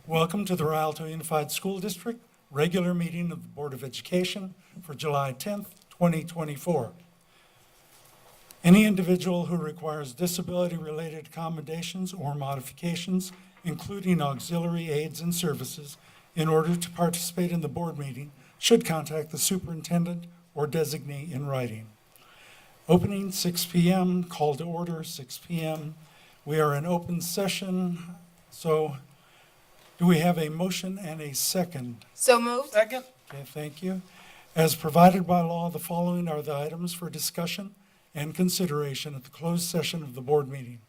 Welcome to the Rialto Unified School District regular meeting of the Board of Education for July 10th, 2024. Any individual who requires disability-related accommodations or modifications, including auxiliary aids and services, in order to participate in the board meeting should contact the superintendent or designee in writing. Opening 6 p.m., call to order 6 p.m. We are in open session, so do we have a motion and a second? So moved. Second. Okay, thank you. As provided by law, the following are the items for discussion and consideration at the closed session of the board meeting.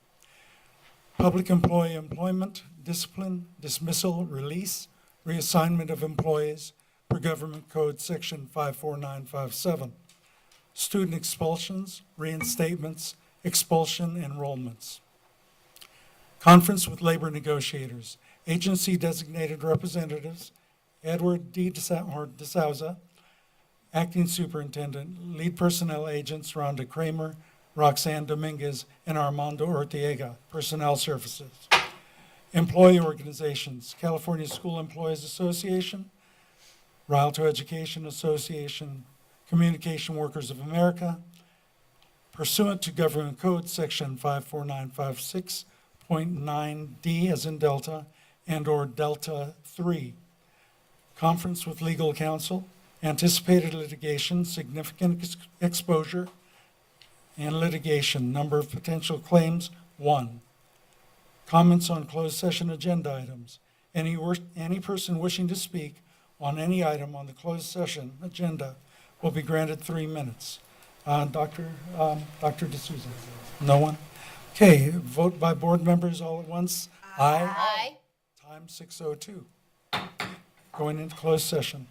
Public employee employment, discipline, dismissal, release, reassignment of employees per Government Code Section 54957. Student expulsions, reinstatements, expulsion, enrollments. Conference with labor negotiators, agency designated representatives, Edward D. DeSouza, acting superintendent, lead personnel agents, Rhonda Kramer, Roxanne Dominguez, and Armando Ortega, personnel services. Employee organizations, California School Employees Association, Rialto Education Association, Communication Workers of America, pursuant to Government Code Section 54956.9D as in Delta, and or Delta 3. Conference with legal counsel, anticipated litigation, significant exposure, and litigation, number of potential claims, 1. Comments on closed session agenda items. Any person wishing to speak on any item on the closed session agenda will be granted 3 minutes. Dr. D'Souza? No one? Okay, vote by board members all at once. Aye. Aye. Time 6:02. Going into closed session.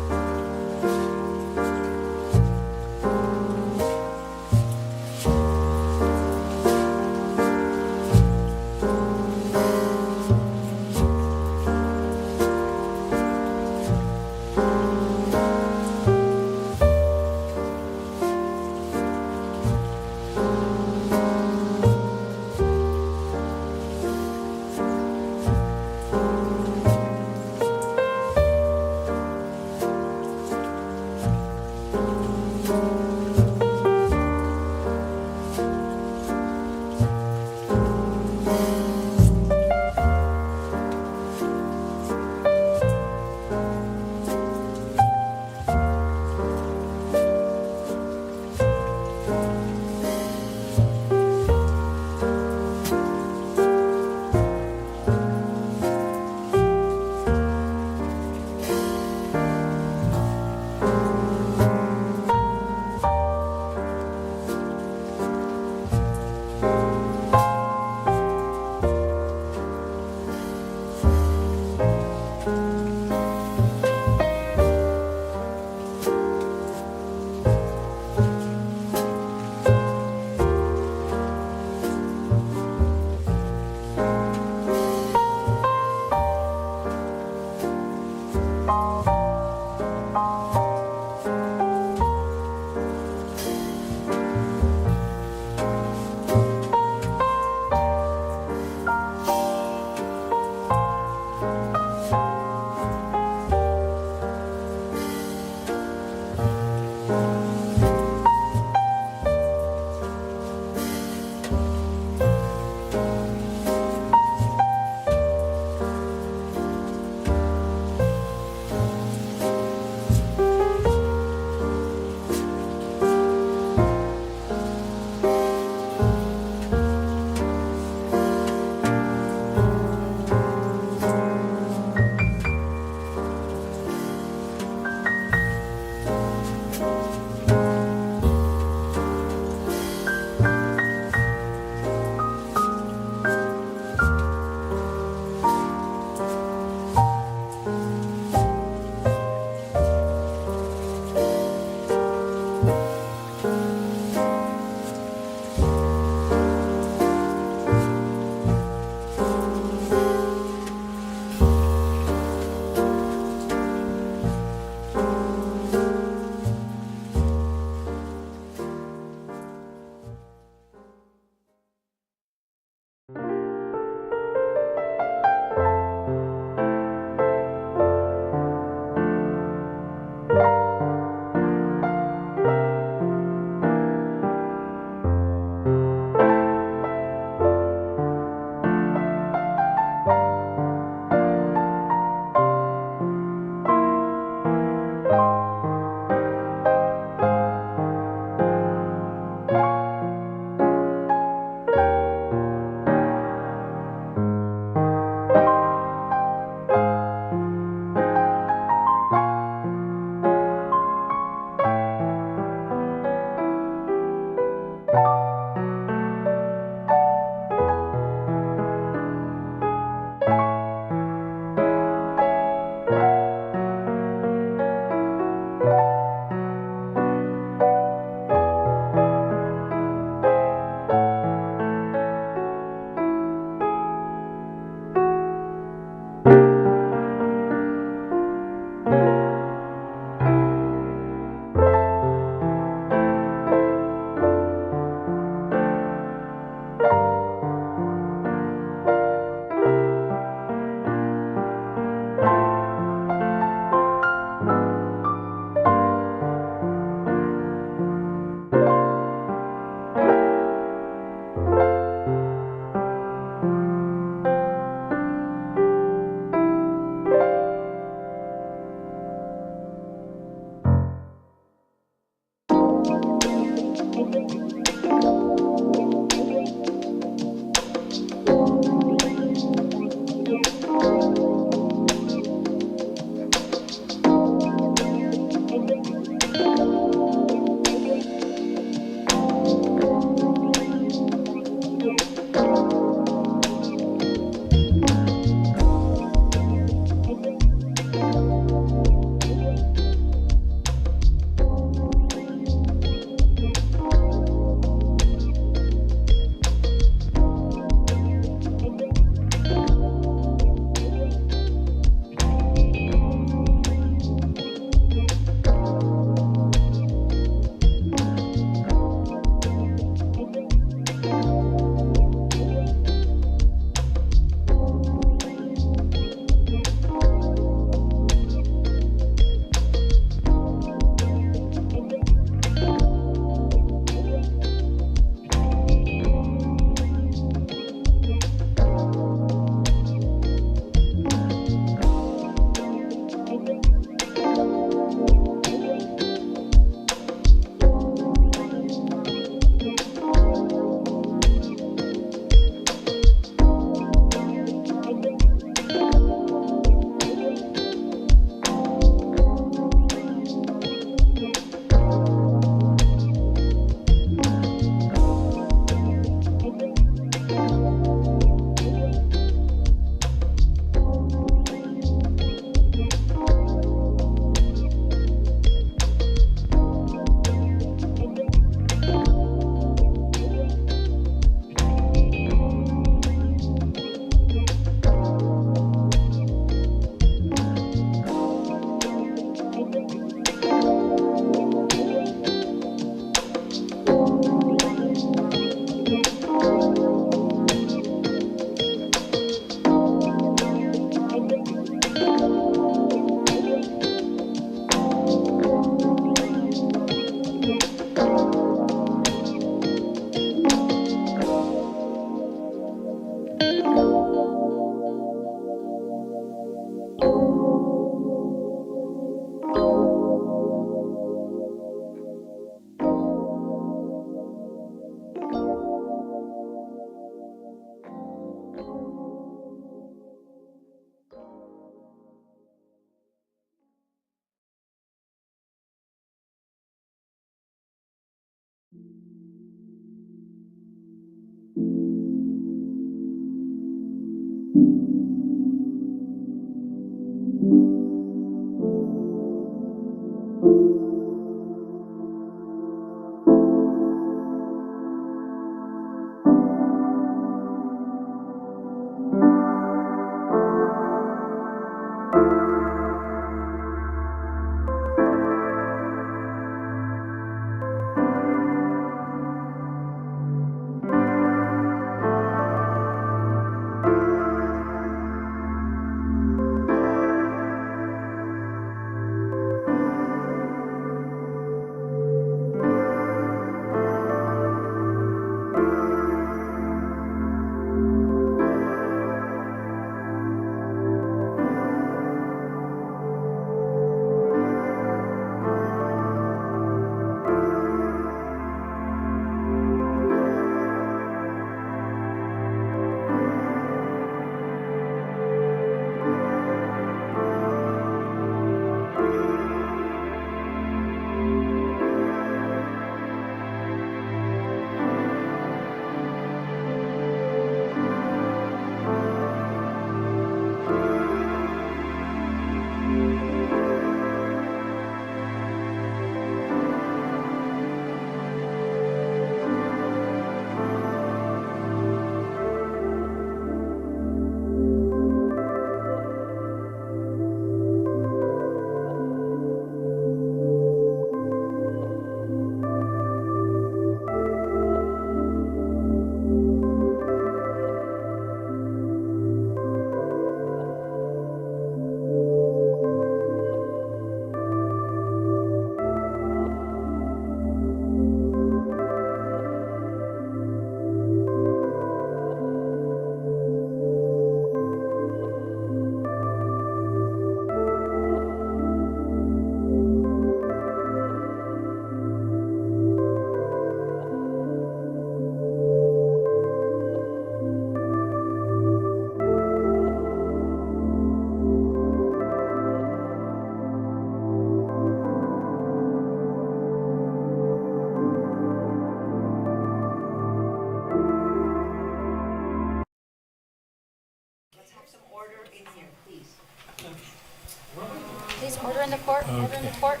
Please, order in the court, order in the court.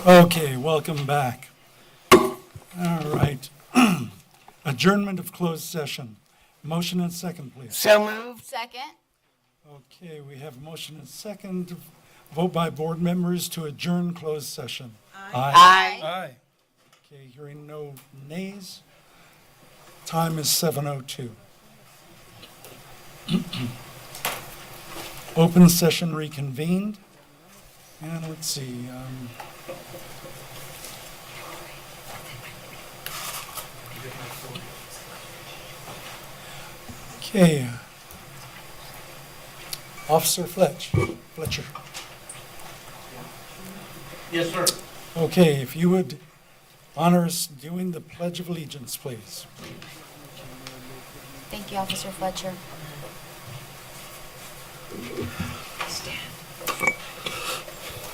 Okay, welcome back. All right. Adjournment of closed session. Motion and second, please. So moved. Second. Okay, we have a motion and second to vote by board members to adjourn closed session. Aye. Aye. Okay, hearing no nays. Time is 7:02. Open session reconvened. And let's see. Okay. Officer Fletcher. Yes, sir. Okay, if you would honor us doing the Pledge of Allegiance, please. Thank you, Officer Fletcher.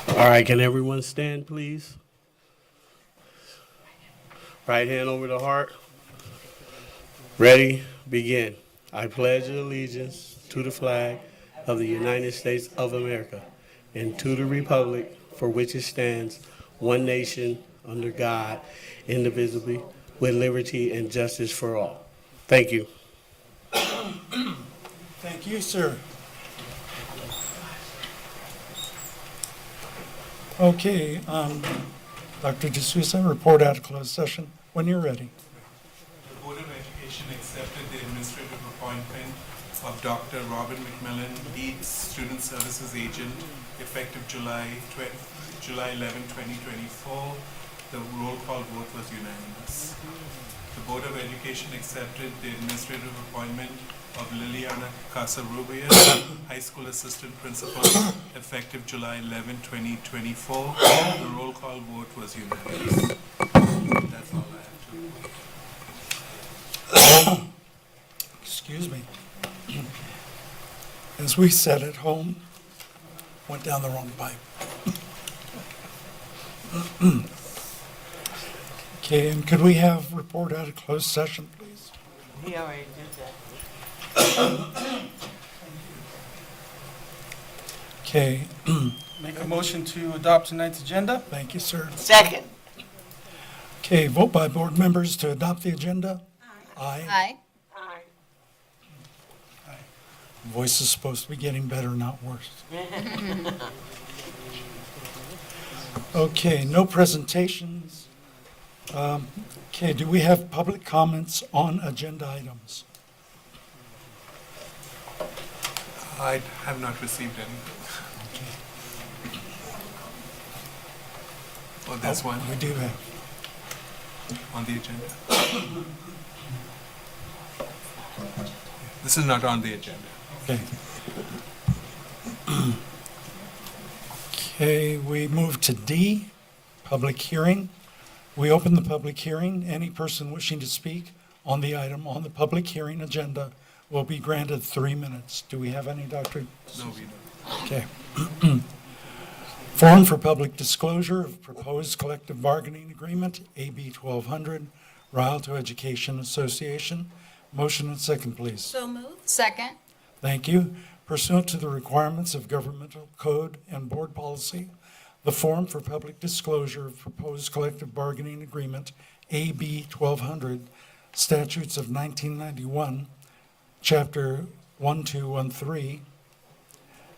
All right, can everyone stand, please? Right hand over the heart. Ready, begin. I pledge allegiance to the flag of the United States of America and to the republic for which it stands, one nation, under God, indivisible, with liberty and justice for all. Thank you. Thank you, sir. Okay, Dr. D'Souza, report out of closed session when you're ready. The Board of Education accepted the administrative appointment of Dr. Robin McMillan, Lead Student Services Agent, effective July 11, 2024. The roll call vote was unanimous. The Board of Education accepted the administrative appointment of Liliana Casarubias, High School Assistant Principal, effective July 11, 2024. The roll call vote was unanimous. That's all I have to. Excuse me. As we said at home, went down the wrong pipe. Okay, and could we have report out of closed session, please? He already did that. Okay, Make a motion to adopt tonight's agenda? thank you, sir. Second. Okay, vote by board members to adopt the agenda? Aye. Aye. Voice is supposed to be getting better, not worse. Okay, no presentations. Okay, do we have public comments on agenda items? I have not received any. Oh, there's one We do have. on the agenda. This is not on the agenda. Okay. Okay, we move to D, public hearing. We open the public hearing. Any person wishing to speak on the item on the public hearing agenda will be granted 3 minutes. Do we have any, Dr.? No, we don't. Okay. Forum for public disclosure of proposed collective bargaining agreement, AB 1200, Rialto Education Association. Motion and second, please. So moved. Second. Thank you. Pursuant to the requirements of governmental code and board policy, the Forum for Public Disclosure of Proposed Collective Bargaining Agreement, AB 1200, Statutes of 1991, Chapter 1213,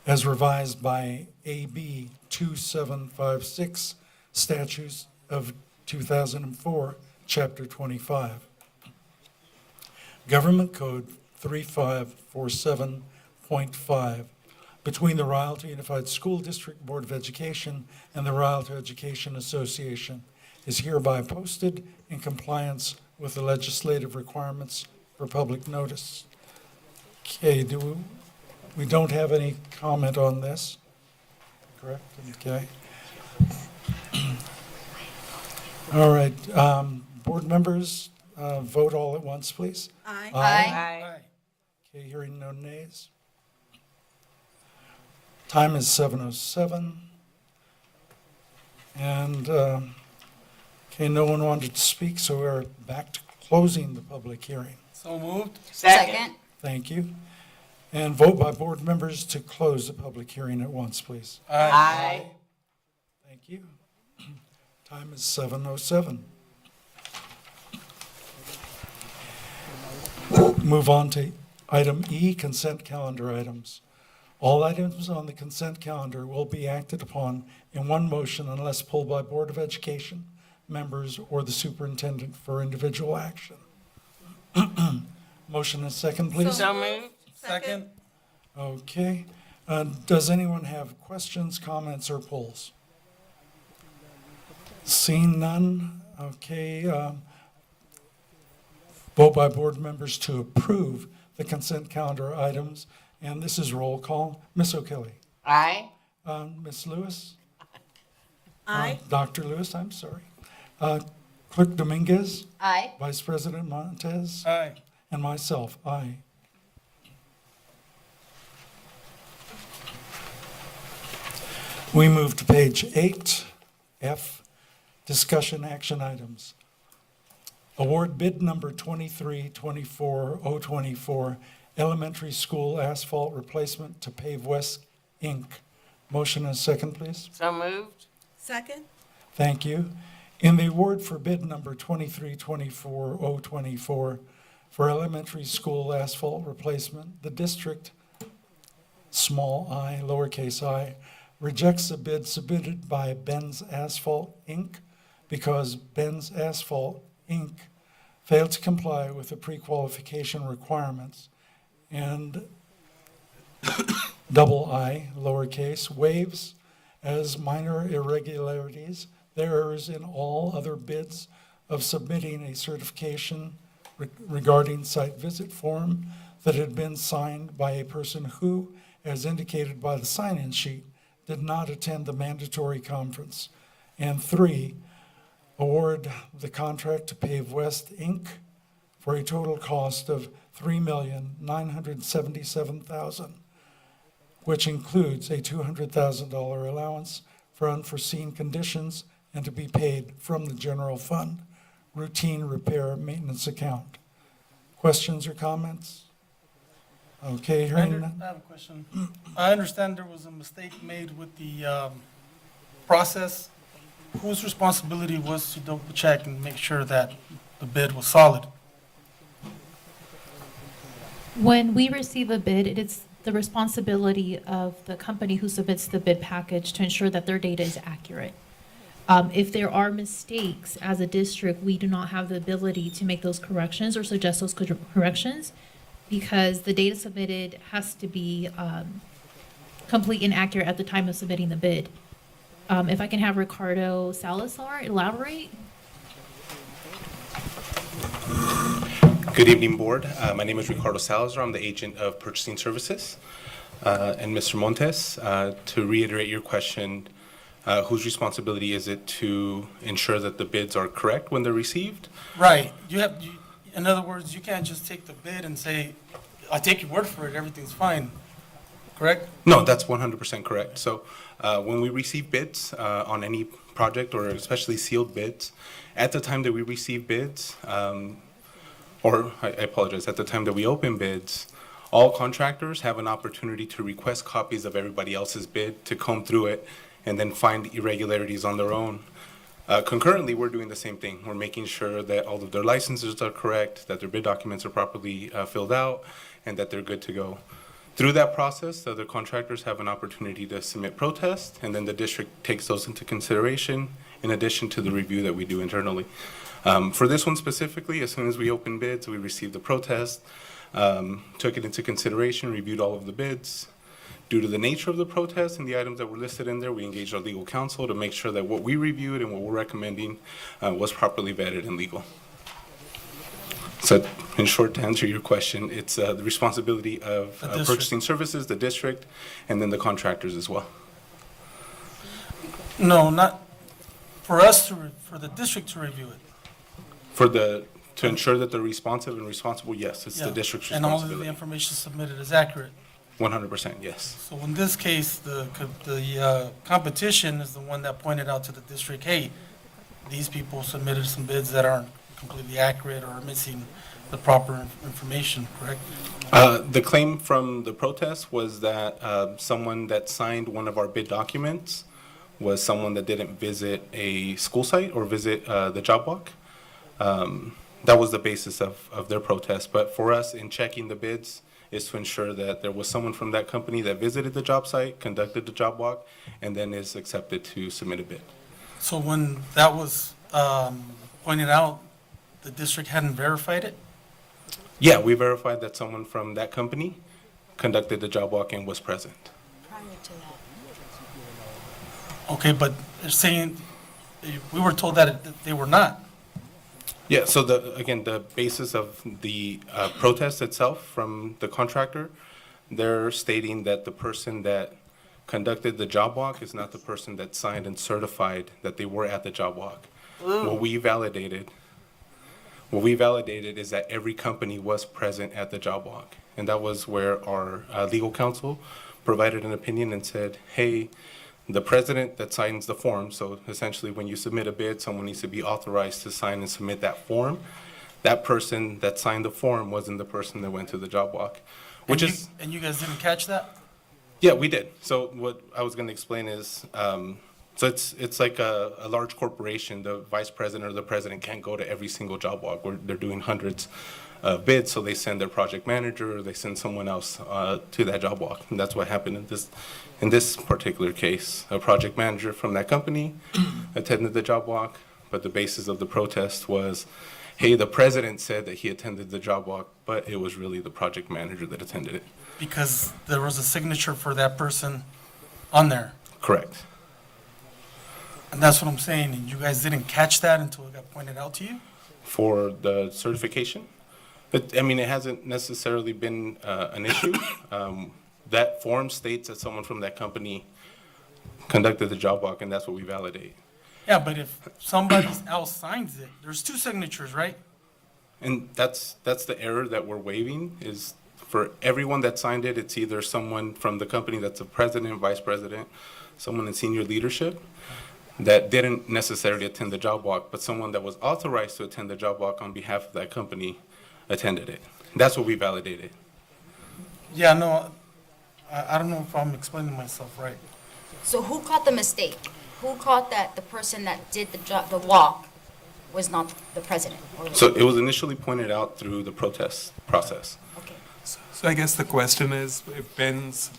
as revised by AB 2756, Statutes of 2004, Chapter 25. Government Code 3547.5, between the Rialto Unified School District Board of Education and the Rialto Education Association, is hereby posted in compliance with the legislative requirements for public notice. Okay, we don't have any comment on this, correct? Okay. All right, board members, vote all at once, please. Aye. Aye. Okay, hearing no nays. Time is 7:07. And, okay, no one wanted to speak, so we're back to closing the public hearing. So moved? Second. Thank you. And vote by board members to close the public hearing at once, please. Aye. Thank you. Time is 7:07. Move on to item E, consent calendar items. All items on the consent calendar will be acted upon in one motion unless pulled by Board of Education members or the superintendent for individual action. Motion and second, please. So moved. Second? Okay. Does anyone have questions, comments, or polls? Seeing none, okay. Vote by board members to approve the consent calendar items, and this is roll call. Ms. O'Kelly. Aye. Ms. Lewis. Aye. Dr. Lewis, I'm sorry. Clerk Dominguez, Aye. Vice President Montez, Aye. and myself, aye. We move to page 8, F, discussion action items. Award bid number 23-24-024, elementary school asphalt replacement to Pave West, Inc. Motion and second, please. So moved. Second. Thank you. In the award for bid number 23-24-024 for elementary school asphalt replacement, the district, small I, lowercase I, rejects the bid submitted by Benz Asphalt, Inc. because Benz Asphalt, Inc. failed to comply with the pre-qualification requirements, and double I, lowercase, waives as minor irregularities the errors in all other bids of submitting a certification regarding site visit form that had been signed by a person who, as indicated by the sign-in sheet, did not attend the mandatory conference. And 3, award the contract to Pave West, Inc. for a total cost of $3,977,000, which includes a $200,000 allowance for unforeseen conditions and to be paid from the general fund, routine repair maintenance account. Questions or comments? Okay, hearing none. I have a question. I understand there was a mistake made with the process. Whose responsibility was to double check and make sure that the bid was solid? When we receive a bid, it is the responsibility of the company who submits the bid package to ensure that their data is accurate. If there are mistakes as a district, we do not have the ability to make those corrections or suggest those corrections because the data submitted has to be complete and accurate at the time of submitting the bid. If I can have Ricardo Salazar elaborate. Good evening, Board. My name is Ricardo Salazar. I'm the agent of Purchasing Services. And Mr. Montes, to reiterate your question, whose responsibility is it to ensure that the bids are correct when they're received? Right. In other words, you can't just take the bid and say, I take your word for it, everything's fine, correct? No, that's 100% correct. So when we receive bids on any project, or especially sealed bids, at the time that we receive bids, or I apologize, at the time that we open bids, all contractors have an opportunity to request copies of everybody else's bid, to comb through it, and then find irregularities on their own. Concurrently, we're doing the same thing. We're making sure that all of their licenses are correct, that their bid documents are properly filled out, and that they're good to go. Through that process, the other contractors have an opportunity to submit protests, and then the district takes those into consideration in addition to the review that we do internally. For this one specifically, as soon as we opened bids, we received the protest, took it into consideration, reviewed all of the bids. Due to the nature of the protest and the items that were listed in there, we engaged our legal counsel to make sure that what we reviewed and what we're recommending was properly vetted and legal. So in short, to answer your question, it's the responsibility of The district. Purchasing Services, the district, and then the contractors as well. No, not for us for the district to review it. To ensure that they're responsive and responsible, yes, it's the Yeah. district's And all of the responsibility. information submitted is accurate. 100%, yes. So in this case, the competition is the one that pointed out to the district, hey, these people submitted some bids that aren't completely accurate or are missing the proper information, correct? The claim from the protest was that someone that signed one of our bid documents was someone that didn't visit a school site or visit the job walk. That was the basis of their protest. But for us, in checking the bids, is to ensure that there was someone from that company that visited the job site, conducted the job walk, and then is accepted to submit a bid. So when that was pointed out, the district hadn't verified it? Yeah, we verified that someone from that company conducted the job walk and was present. Okay, but they're saying, we were told that they were not. Yeah, so the basis of the protest itself from the contractor, they're stating that the person that conducted the job walk is not the person that signed and certified that they were at the job walk. What we validated is that every company was present at the job walk. And that was where our legal counsel provided an opinion and said, hey, the president that signs the form, so essentially when you submit a bid, someone needs to be authorized to sign and submit that form. That person that signed the form wasn't the person that went to the job walk, which And is, and you guys didn't catch that? yeah, we did. So what I was gonna explain is, so it's like a large corporation, the vice president or the president can't go to every single job walk where they're doing hundreds of bids, so they send their project manager or they send someone else to that job walk. And that's what happened in this particular case. A project manager from that company attended the job walk, but the basis of the protest was, hey, the president said that he attended the job walk, but it was really the project manager that attended it. Because there was a signature for that person on there. Correct. And that's what I'm saying, and you guys didn't catch that until it got pointed out to you? For the certification, it hasn't necessarily been an issue. That form states that someone from that company conducted the job walk, and that's what we validate. Yeah, but if somebody else signs it, there's two signatures, right? And that's the error that we're waiving, is for everyone that signed it, it's either someone from the company that's the president, vice president, someone in senior leadership. that didn't necessarily attend the job walk, but someone that was authorized to attend the job walk on behalf of that company attended it. That's what we validated. Yeah, no, I don't know if I'm explaining myself right. So who caught the mistake? Who caught that the person that did the walk was not the president? Or- So it was initially pointed out through the protest process. Okay. So I guess the question is, if Ben's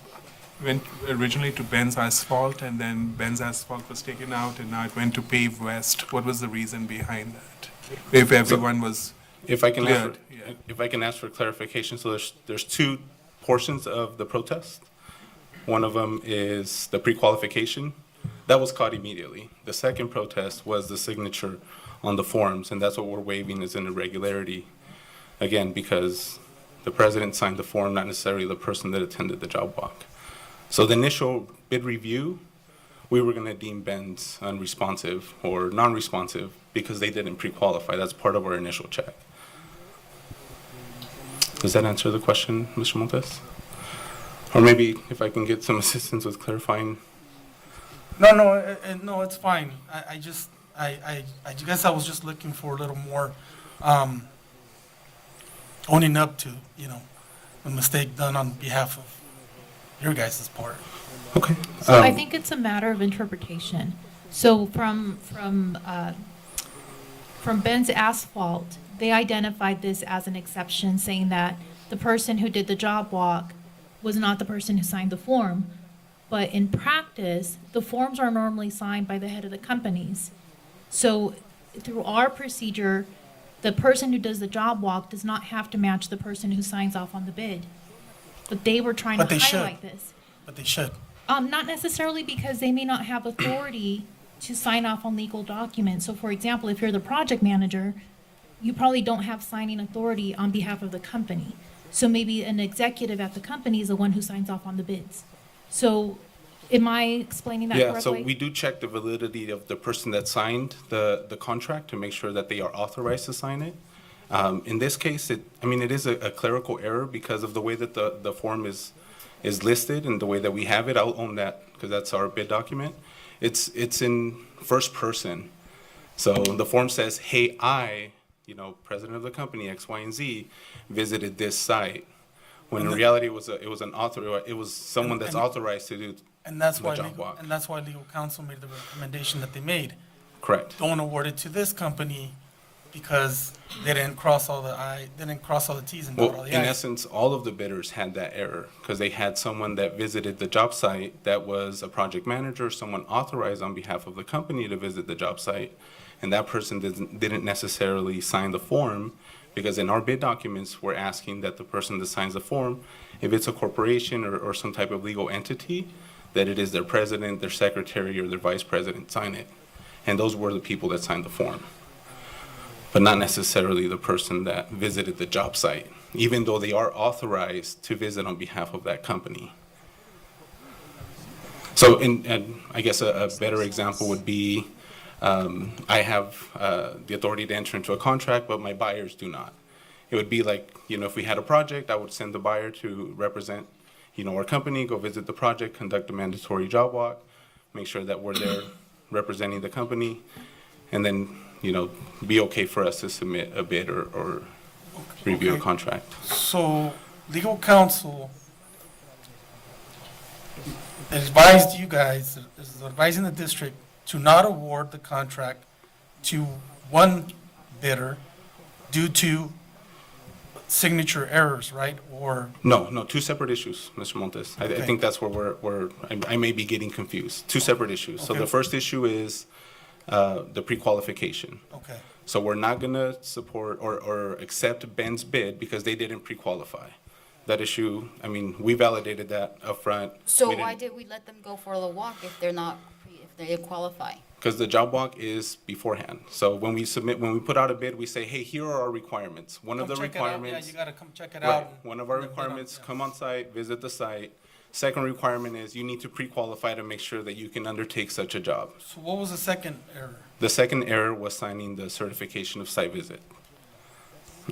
went originally to Ben's Asphalt, and then Ben's Asphalt was taken out, and now it went to Pave West, what was the reason behind that? If everyone was, If I can ask Cleared, for, yeah. if I can ask for clarification, so there's two portions of the protest. One of them is the pre-qualification. That was caught immediately. The second protest was the signature on the forms, and that's what we're waiving as an irregularity. Again, because the president signed the form, not necessarily the person that attended the job walk. So the initial bid review, we were gonna deem Ben's unresponsive or non-responsive because they didn't pre-qualify. That's part of our initial check. Does that answer the question, Mr. Montes? Or maybe if I can get some assistance with clarifying. No, it's fine. I guess I was just looking for a little more, owning up to, a mistake done on behalf of your guys' part. Okay. So I think it's a matter of interpretation. So from Ben's Asphalt, they identified this as an exception, saying that the person who did the job walk was not the person who signed the form. But in practice, the forms are normally signed by the head of the companies. So through our procedure, the person who does the job walk does not have to match the person who signs off on the bid. But they were trying But to they should. highlight this. But they should. Not necessarily, because they may not have authority to sign off on legal documents. So for example, if you're the project manager, you probably don't have signing authority on behalf of the company. So maybe an executive at the company is the one who signs off on the bids. So am I explaining that Yeah, correctly? so we do check the validity of the person that signed the contract to make sure that they are authorized to sign it. In this case, it is a clerical error because of the way that the form is listed and the way that we have it. I'll own that because that's our bid document. It's in first person. So the form says, hey, I, president of the company, X, Y, and Z, visited this site. When in reality, it was someone that's authorized to do And that's the why, job walk. legal counsel made the recommendation that they made. Correct. Don't award it to this company because they didn't cross all the Ts and dot all Well, the in Is. essence, all of the bidders had that error because they had someone that visited the job site that was a project manager, someone authorized on behalf of the company to visit the job site, and that person didn't necessarily sign the form because in our bid documents, we're asking that the person that signs the form, if it's a corporation or some type of legal entity, that it is their president, their secretary, or their vice president sign it. And those were the people that signed the form, but not necessarily the person that visited the job site, even though they are authorized to visit on behalf of that company. So, and I guess a better example would be, I have the authority to enter into a contract, but my buyers do not. It would be like, if we had a project, I would send the buyer to represent, our company, go visit the project, conduct a mandatory job walk, make sure that we're there representing the company, and then, be okay for us to submit a bid or review a Okay. contract. So legal counsel advised you guys, is advising the district to not award the contract to one bidder due to signature errors, right? Or, No, two separate issues, Mr. Montes. I Okay. think that's where I may be getting confused. Two separate issues. So Okay. the first issue is the pre-qualification. okay, So we're not gonna support or accept Ben's bid because they didn't pre-qualify. That issue, we validated that upfront. So why did we let them go for the walk if if they qualify? Because the job walk is beforehand. So when we put out a bid, we say, hey, here are our requirements. One of the come check it out. Yeah, requirements. you gotta come check it Right. out. One of our and then bid on it, requirements, yeah. come on site, visit the site. Second requirement is you need to pre-qualify to make sure that you can undertake such a job. So what was the second error? The second error was signing the certification of site visit.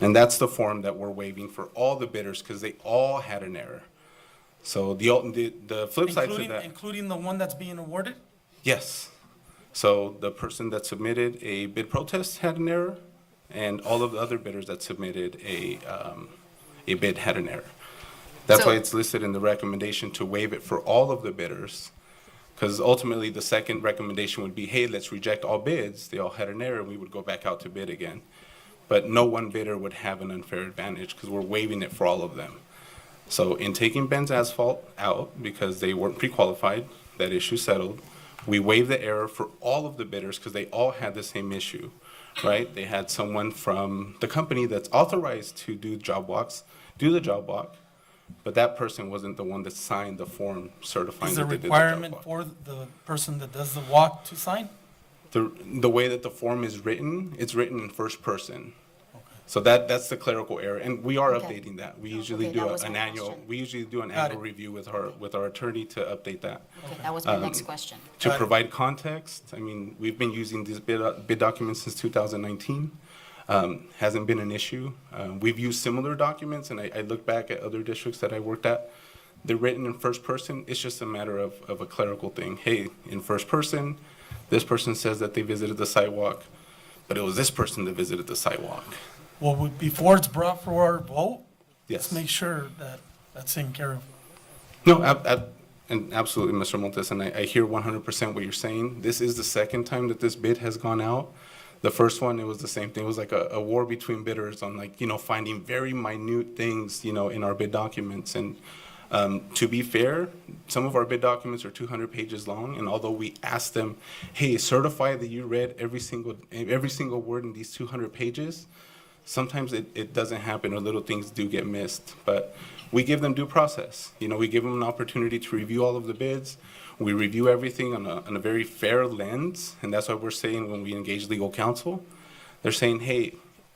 And that's the form that we're waiving for all the bidders because they all had an error. So the flip side to that, Including the one that's being awarded? yes. So the person that submitted a bid protest had an error, and all of the other bidders that submitted a bid had an error. That's So- why it's listed in the recommendation to waive it for all of the bidders, because ultimately the second recommendation would be, hey, let's reject all bids. They all had an error, and we would go back out to bid again. But no one bidder would have an unfair advantage because we're waiving it for all of them. So in taking Ben's Asphalt out because they weren't pre-qualified, that issue settled, we waived the error for all of the bidders because they all had the same issue, right? They had someone from the company that's authorized to do the job walk, but that person wasn't the one that signed the form certifying Is there that a they did the job requirement walk. for the person that does the walk to sign? The way that the form is written, it's written in first person. So that's the clerical error, and we are Okay. updating that. We usually Okay, do that was an my annual, question. we usually do an Got annual it. review with our attorney to update that. Okay, that was my next question. To Got it. provide context, I mean, we've been using these bid documents since 2019. Hasn't been an issue. We've used similar documents, and I look back at other districts that I worked at. They're written in first person. It's just a matter of a clerical thing. Hey, in first person, this person says that they visited the sidewalk, but it was this person that visited the sidewalk. Well, before it's brought for our vote, let's Yes. make sure that that's taken care of. No, and absolutely, Mr. Montes, and I hear 100% what you're saying. This is the second time that this bid has gone out. The first one, it was the same thing. It was like a war between bidders on finding very minute things, in our bid documents. And to be fair, some of our bid documents are 200 pages long, and although we asked them, hey, certify that you read every single word in these 200 pages, sometimes it doesn't happen or little things do get missed. But we give them due process. We give them an opportunity to review all of the bids. We review everything on a very fair lens, and that's why we're saying when we engage legal counsel, they're saying, hey,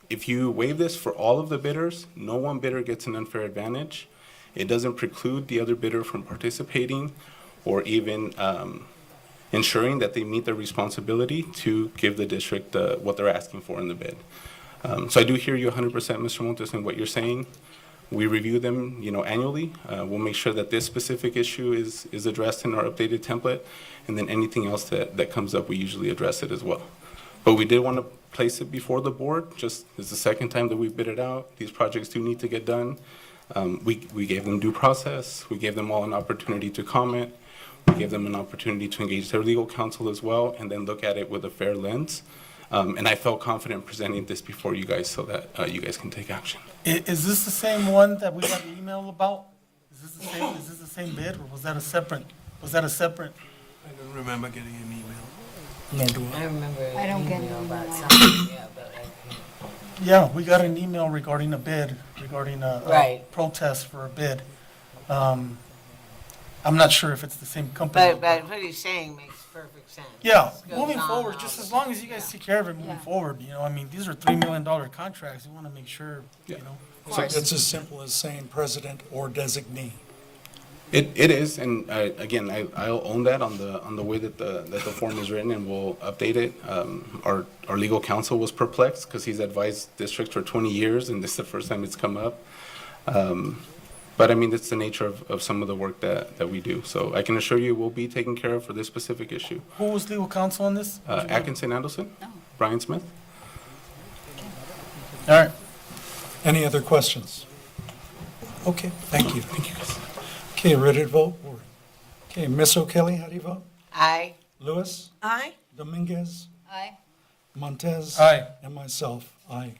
if you waive this for all of the bidders, no one bidder gets an unfair advantage. It doesn't preclude the other bidder from participating or even ensuring that they meet their responsibility to give the district what they're asking for in the bid. So I do hear you 100%, Mr. Montes, in what you're saying. We review them, annually. We'll make sure that this specific issue is addressed in our updated template, and then anything else that comes up, we usually address it as well. But we did want to place it before the board, just it's the second time that we bid it out. These projects do need to get done. We gave them due process. We gave them all an opportunity to comment. We gave them an opportunity to engage their legal counsel as well, and then look at it with a fair lens. And I felt confident presenting this before you guys so that you guys can take action. Is this the same one that we got an email about? Is this the same bid, or was that a separate? I don't remember getting an email. No, do I remember I don't an get email an about email. something, yeah, but Yeah, we got an email regarding a bid, regarding a Right. protest for a bid. I'm not sure if it's the same company. but what he's saying makes perfect sense. Yeah, This goes moving on forward, all just the as long as you guys take care of it moving Yeah. forward, these are $3 million contracts. We want to make sure, Yeah. Of So course. it's as simple as saying president or designee. It is, and again, I'll own that on the way that the form is written, and we'll update it. Our legal counsel was perplexed because he's advised districts for 20 years, and this is the first time it's come up. But I mean, that's the nature of some of the work that we do. So I can assure you, we'll be taken care of for this specific issue. who was legal counsel on this? Atkinson Adelson, No. Brian Smith. All right. Any other questions? Okay, thank you. Okay, ready to vote? Okay, Ms. O'Kelly, how do you vote? Aye. Lewis? Aye. Dominguez? Aye. Montez? Aye. And myself, aye.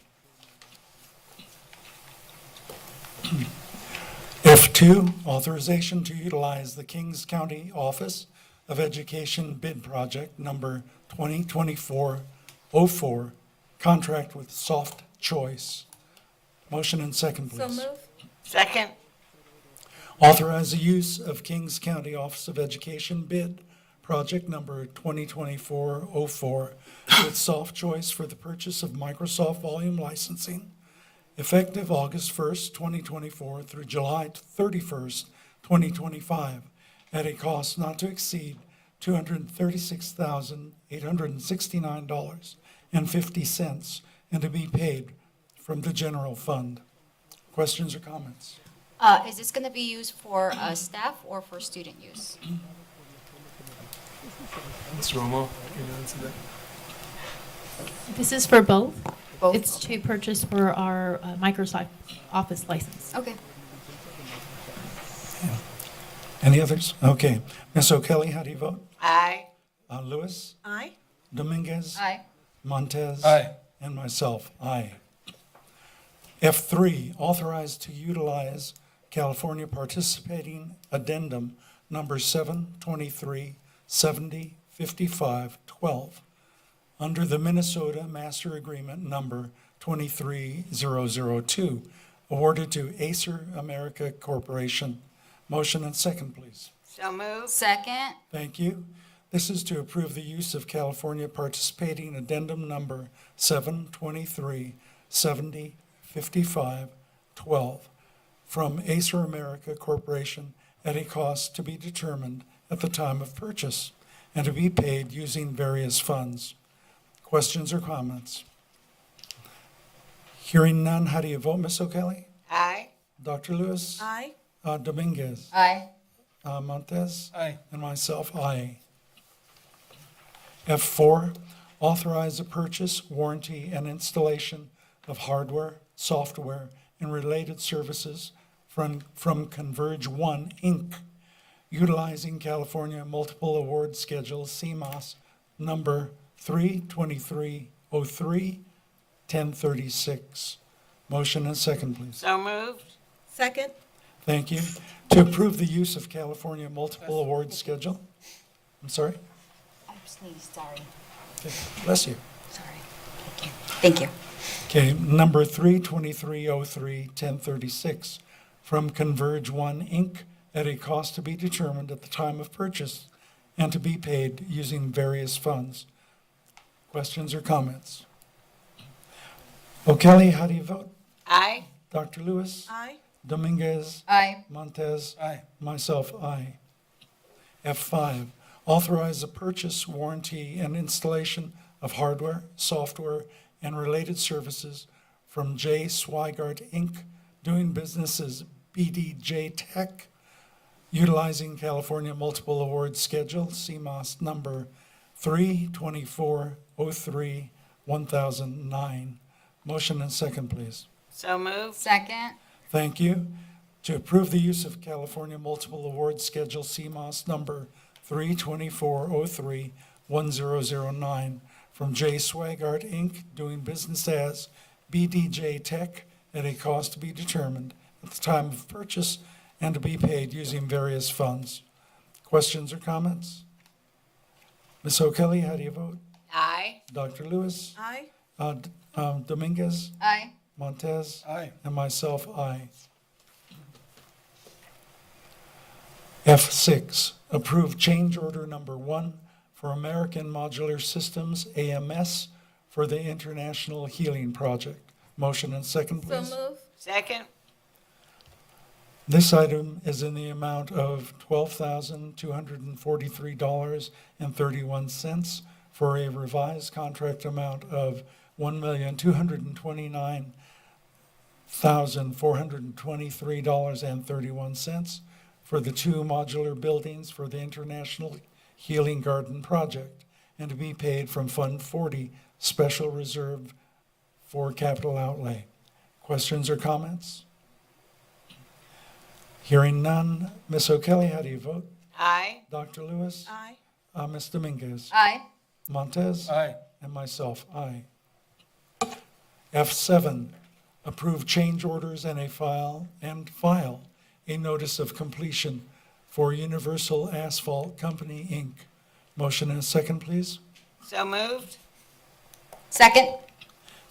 F2, authorization to utilize the Kings County Office of Education bid project number 2024-04, contract with Soft Choice. Motion and second, So please. move. Second. Authorize the use of Kings County Office of Education bid project number 2024-04 with Soft Choice for the purchase of Microsoft Volume licensing, effective August 1st, 2024 through July 31st, 2025, at a cost not to exceed $236,869.50, and to be paid from the general fund. Questions or comments? Is this going to be used for staff or for student use? Ms. Romo, can you answer that? This is for both. Both? It's to purchase for our Microsoft Office license. Okay. Any others? Okay. Ms. O'Kelly, how do you vote? Aye. Lewis? Aye. Dominguez? Aye. Montez? Aye. And myself, aye. F3, authorized to utilize California participating addendum number 723-70-55-12 under the Minnesota Master Agreement number 23002, awarded to Acer America Corporation. Motion and second, please. So moved. Second. Thank you. This is to approve the use of California participating addendum number 723-70-55-12 from Acer America Corporation at a cost to be determined at the time of purchase and to be paid using various funds. Questions or comments? Hearing none, how do you vote, Ms. O'Kelly? Aye. Dr. Lewis? Aye. Dominguez? Aye. Montez? Aye. And myself, aye. F4, authorize the purchase, warranty, and installation of hardware, software, and related services from Converge One, Inc., utilizing California Multiple Award Schedule, CMOS, number 32303-1036. Motion and second, please. So moved. Second. Thank you. To approve the use of California Multiple Award Schedule. I'm sorry? I sneezed, sorry. Okay, bless you. Sorry. Thank you. Thank you. Okay, number 32303-1036 from Converge One, Inc., at a cost to be determined at the time of purchase and to be paid using various funds. Questions or comments? O'Kelly, how do you vote? Aye. Dr. Lewis? Aye. Dominguez? Aye. Montez? Aye. Myself, aye. F5, authorize the purchase, warranty, and installation of hardware, software, and related services from J. Swigart, Inc., doing business as BDJ Tech, utilizing California Multiple Award Schedule, CMOS number 32403-1009. Motion and second, please. So moved. Second. Thank you. To approve the use of California Multiple Award Schedule, CMOS number 32403-1009 from J. Swigart, Inc., doing business as BDJ Tech at a cost to be determined at the time of purchase and to be paid using various funds. Questions or comments? Ms. O'Kelly, how do you vote? Aye. Dr. Lewis? Aye. Dominguez? Aye. Montez? Aye. And myself, aye. F6, approve change order number 1 for American Modular Systems, AMS, for the International Healing Project. Motion and second, So please. move. Second. This item is in the amount of $12,243.31 for a revised contract amount of $1,229,423.31 for the 2 modular buildings for the International Healing Garden Project, and to be paid from Fund 40, Special Reserve for Capital Outlay. Questions or comments? Hearing none. Ms. O'Kelly, how do you vote? Aye. Dr. Lewis? Aye. Ms. Dominguez? Aye. Montez? Aye. And myself, aye. F7, approve change orders and file a notice of completion for Universal Asphalt Company, Inc. Motion and a second, please. So moved. Second.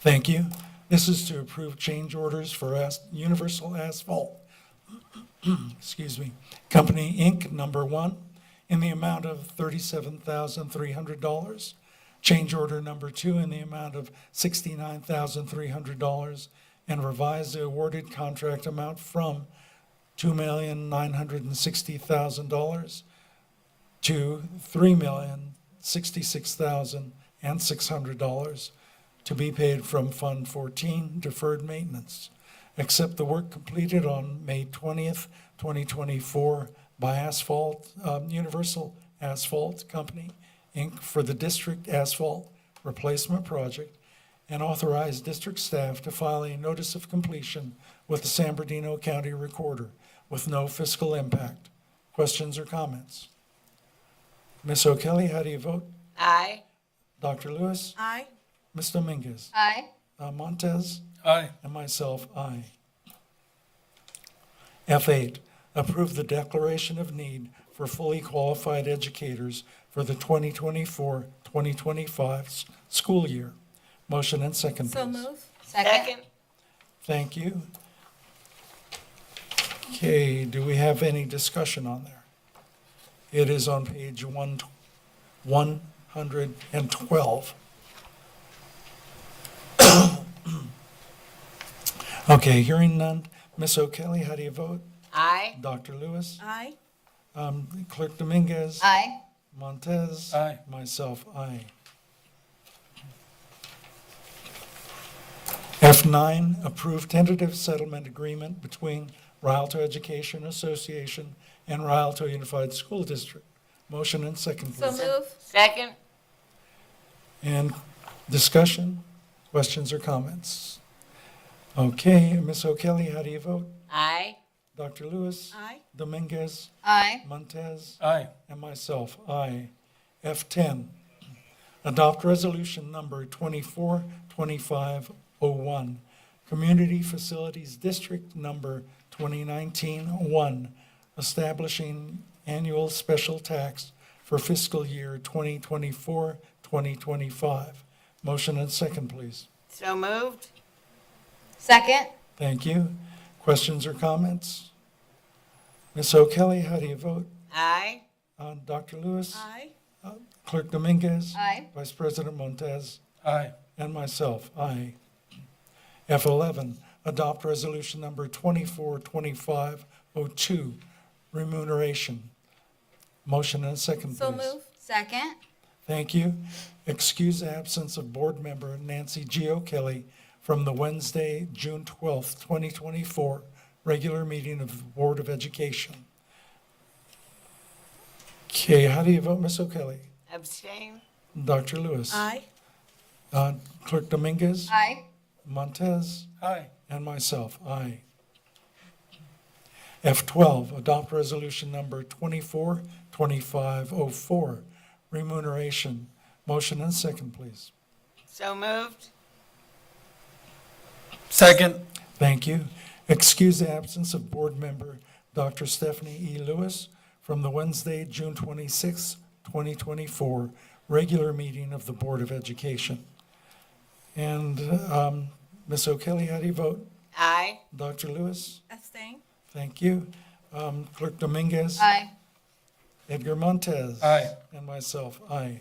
Thank you. This is to approve change orders for Universal Asphalt, excuse me, Company, Inc., number 1, in the amount of $37,300. Change order number 2 in the amount of $69,300, and revise the awarded contract amount from $2,960,000 to $3,066,600 to be paid from Fund 14, Deferred Maintenance, except the work completed on May 20th, 2024 by Universal Asphalt Company, Inc. for the district asphalt replacement project and authorize district staff to file a notice of completion with the San Bernardino County Recorder with no fiscal impact. Questions or comments? Ms. O'Kelly, how do you vote? Aye. Dr. Lewis? Aye. Ms. Dominguez? Aye. Montez? Aye. And myself, aye. F8, approve the declaration of need for fully qualified educators for the 2024-2025 school year. Motion and second, please. Second. Thank you. Okay, do we have any discussion on there? It is on page 112. Okay, hearing none. Ms. O'Kelly, how do you vote? Aye. Dr. Lewis? Aye. Clerk Dominguez? Aye. Montez? Aye. Myself, aye. F9, approve tentative settlement agreement between Rialto Education Association and Rialto Unified School District. Motion and second, please. Second. And discussion, questions or comments? Okay, Ms. O'Kelly, how do you vote? Aye. Dr. Lewis? Aye. Dominguez? Aye. Montez? Aye. And myself, aye. F10, adopt resolution number 242501, Community Facilities District number 2019-1, establishing annual special tax for fiscal year 2024-2025. Motion and second, please. So moved. Second. Thank you. Questions or comments? Ms. O'Kelly, how do you vote? Aye. Dr. Lewis? Aye. Clerk Dominguez? Aye. Vice President Montez? Aye. And myself, aye. F11, adopt resolution number 242502, remuneration. Motion and second, please. Second. Thank you. Excuse absence of board member Nancy G. O'Kelly from the Wednesday, June 12th, 2024, regular meeting of the Board of Education. Okay, how do you vote, Ms. O'Kelly? Abstain. Dr. Lewis? Aye. Clerk Dominguez? Aye. Montez? Aye. And myself, aye. F12, adopt resolution number 242504, remuneration. Motion and second, please. So moved. Second. Thank you. Excuse the absence of board member Dr. Stephanie E. Lewis from the Wednesday, June 26, 2024, regular meeting of the Board of Education. And Ms. O'Kelly, how do you vote? Aye. Dr. Lewis? Abstain. Thank you. Clerk Dominguez? Aye. Edgar Montez? Aye. And myself, aye.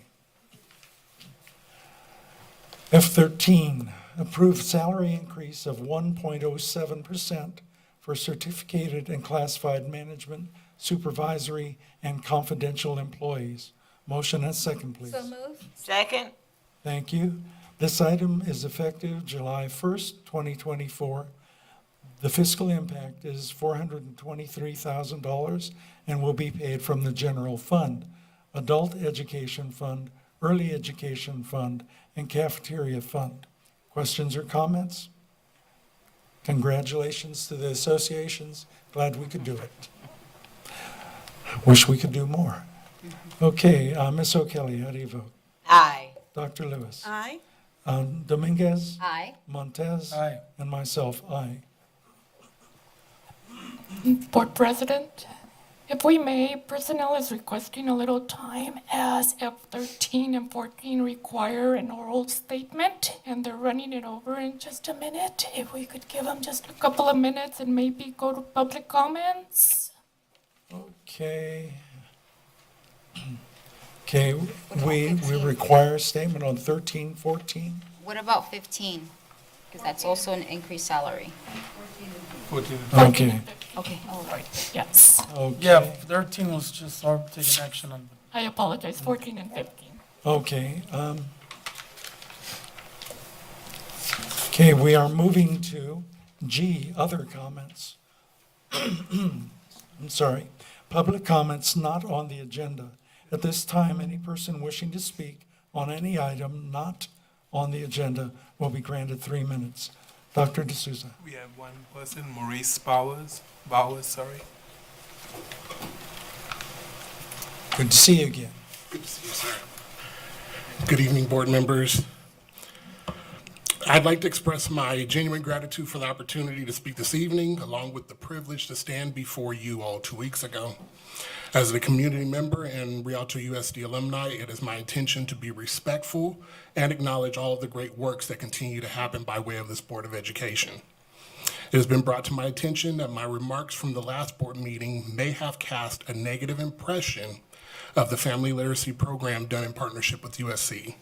F13, approve salary increase of 1.07% for certificated and classified management, supervisory, and confidential employees. Motion and second, please. Second. Thank you. This item is effective July 1st, 2024. The fiscal impact is $423,000 and will be paid from the general fund, adult education fund, early education fund, and cafeteria fund. Questions or comments? Congratulations to the associations. Glad we could do it. Wish we could do more. Okay, Ms. O'Kelly, how do you vote? Aye. Dr. Lewis? Aye. Dominguez? Aye. Montez? Aye. And myself, aye. Board President, if we may, personnel is requesting a little time as F13 and 14 require an oral statement, and they're running it over in just a minute. If we could give them just a couple of minutes and maybe go to public comments? Okay. Okay, we require a statement on 13, 14. What about 15? Because that's also an increased salary. 14. Okay, Okay, all right. Yes. Yeah, okay, 13 was just our taking action on. I apologize, 14 and 15. okay. Okay, we are moving to G, other comments. I'm sorry, public comments not on the agenda At this time, any person wishing to speak on any item not on the agenda will be granted 3 minutes. Dr. D'Souza. We have one person, Maurice sorry. Good to see you again. Good to see you, sir. Good evening, board members. I'd like to express my genuine gratitude for the opportunity to speak this evening, along with the privilege to stand before you all 2 weeks ago. As a community member and Rialto USD alumni, it is my intention to be respectful and acknowledge all of the great works that continue to happen by way of this Board of Education. It has been brought to my attention that my remarks from the last board meeting may have cast a negative impression of the Family Literacy Program done in partnership with USC.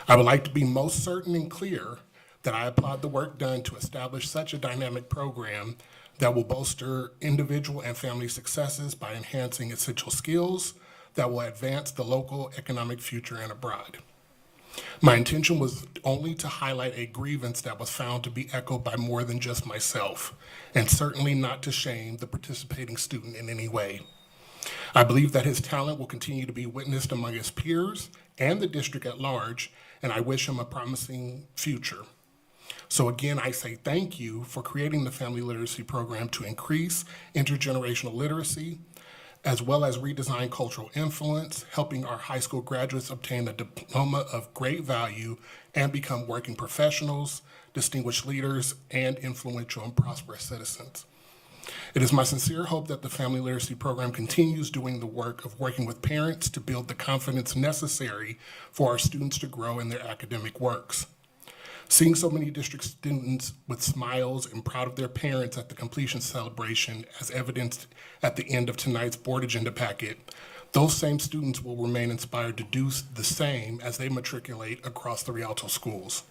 I would like to be most certain and clear that I applaud the work done to establish such a dynamic program that will bolster individual and family successes by enhancing essential skills that will advance the local economic future and abroad. My intention was only to highlight a grievance that was found to be echoed by more than just myself, and certainly not to shame the participating student in any way. I believe that his talent will continue to be witnessed among his peers and the district at large, and I wish him a promising future. So again, I say thank you for creating the Family Literacy Program to increase intergenerational literacy, as well as redesign cultural influence, helping our high school graduates obtain a diploma of great value and become working professionals, distinguished leaders, and influential and prosperous citizens. It is my sincere hope that the Family Literacy Program continues doing the work of working with parents to build the confidence necessary for our students to grow in their academic works. Seeing so many district students with smiles and proud of their parents at the completion celebration, as evidenced at the end of tonight's board agenda packet, those same students will remain inspired to do the same as they matriculate across the Rialto schools.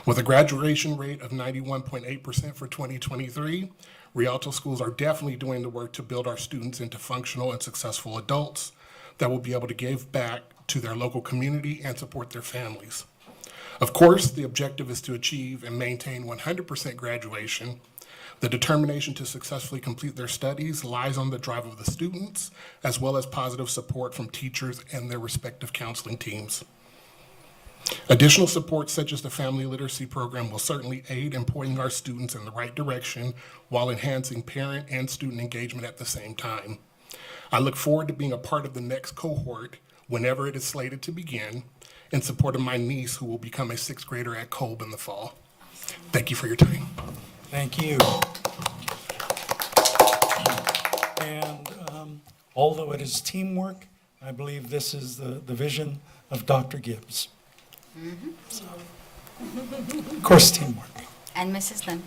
With a graduation rate of 91.8% for 2023, Rialto schools are definitely doing the work to build our students into functional and successful adults that will be able to give back to their local community and support their families. Of course, the objective is to achieve and maintain 100% graduation. The determination to successfully complete their studies lies on the drive of the students, as well as positive support from teachers and their respective counseling teams. Additional support such as the Family Literacy Program will certainly aid in pointing our students in the right direction while enhancing parent and student engagement at the same time. I look forward to being a part of the next cohort whenever it is slated to begin, in support of my niece who will become a 6th grader at Kolb in the fall. Thank you for your time. Thank you. And although it is teamwork, I believe this is the vision of Dr. Gibbs. So, of course, teamwork. And Mrs. Lim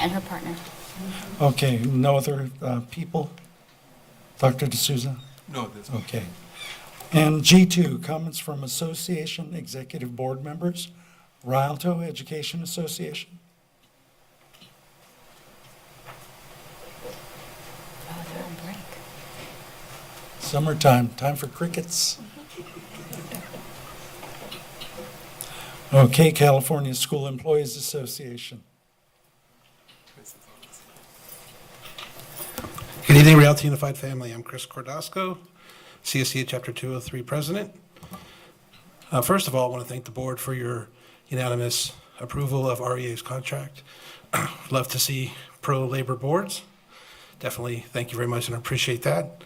and her partner. Okay, no other people? Dr. D'Souza? No, there's no. Okay. And G2, comments from association executive board members, Rialto Education Association. Oh, they're on break. Summertime, time for crickets. Okay, California School Employees Association. Good evening, Rialto Unified Family. I'm Chris Cordasco, CSC Chapter 203 President. First of all, I want to thank the board for your unanimous approval of REA's contract. Love to see pro-labor boards. Definitely thank you very much and I appreciate that.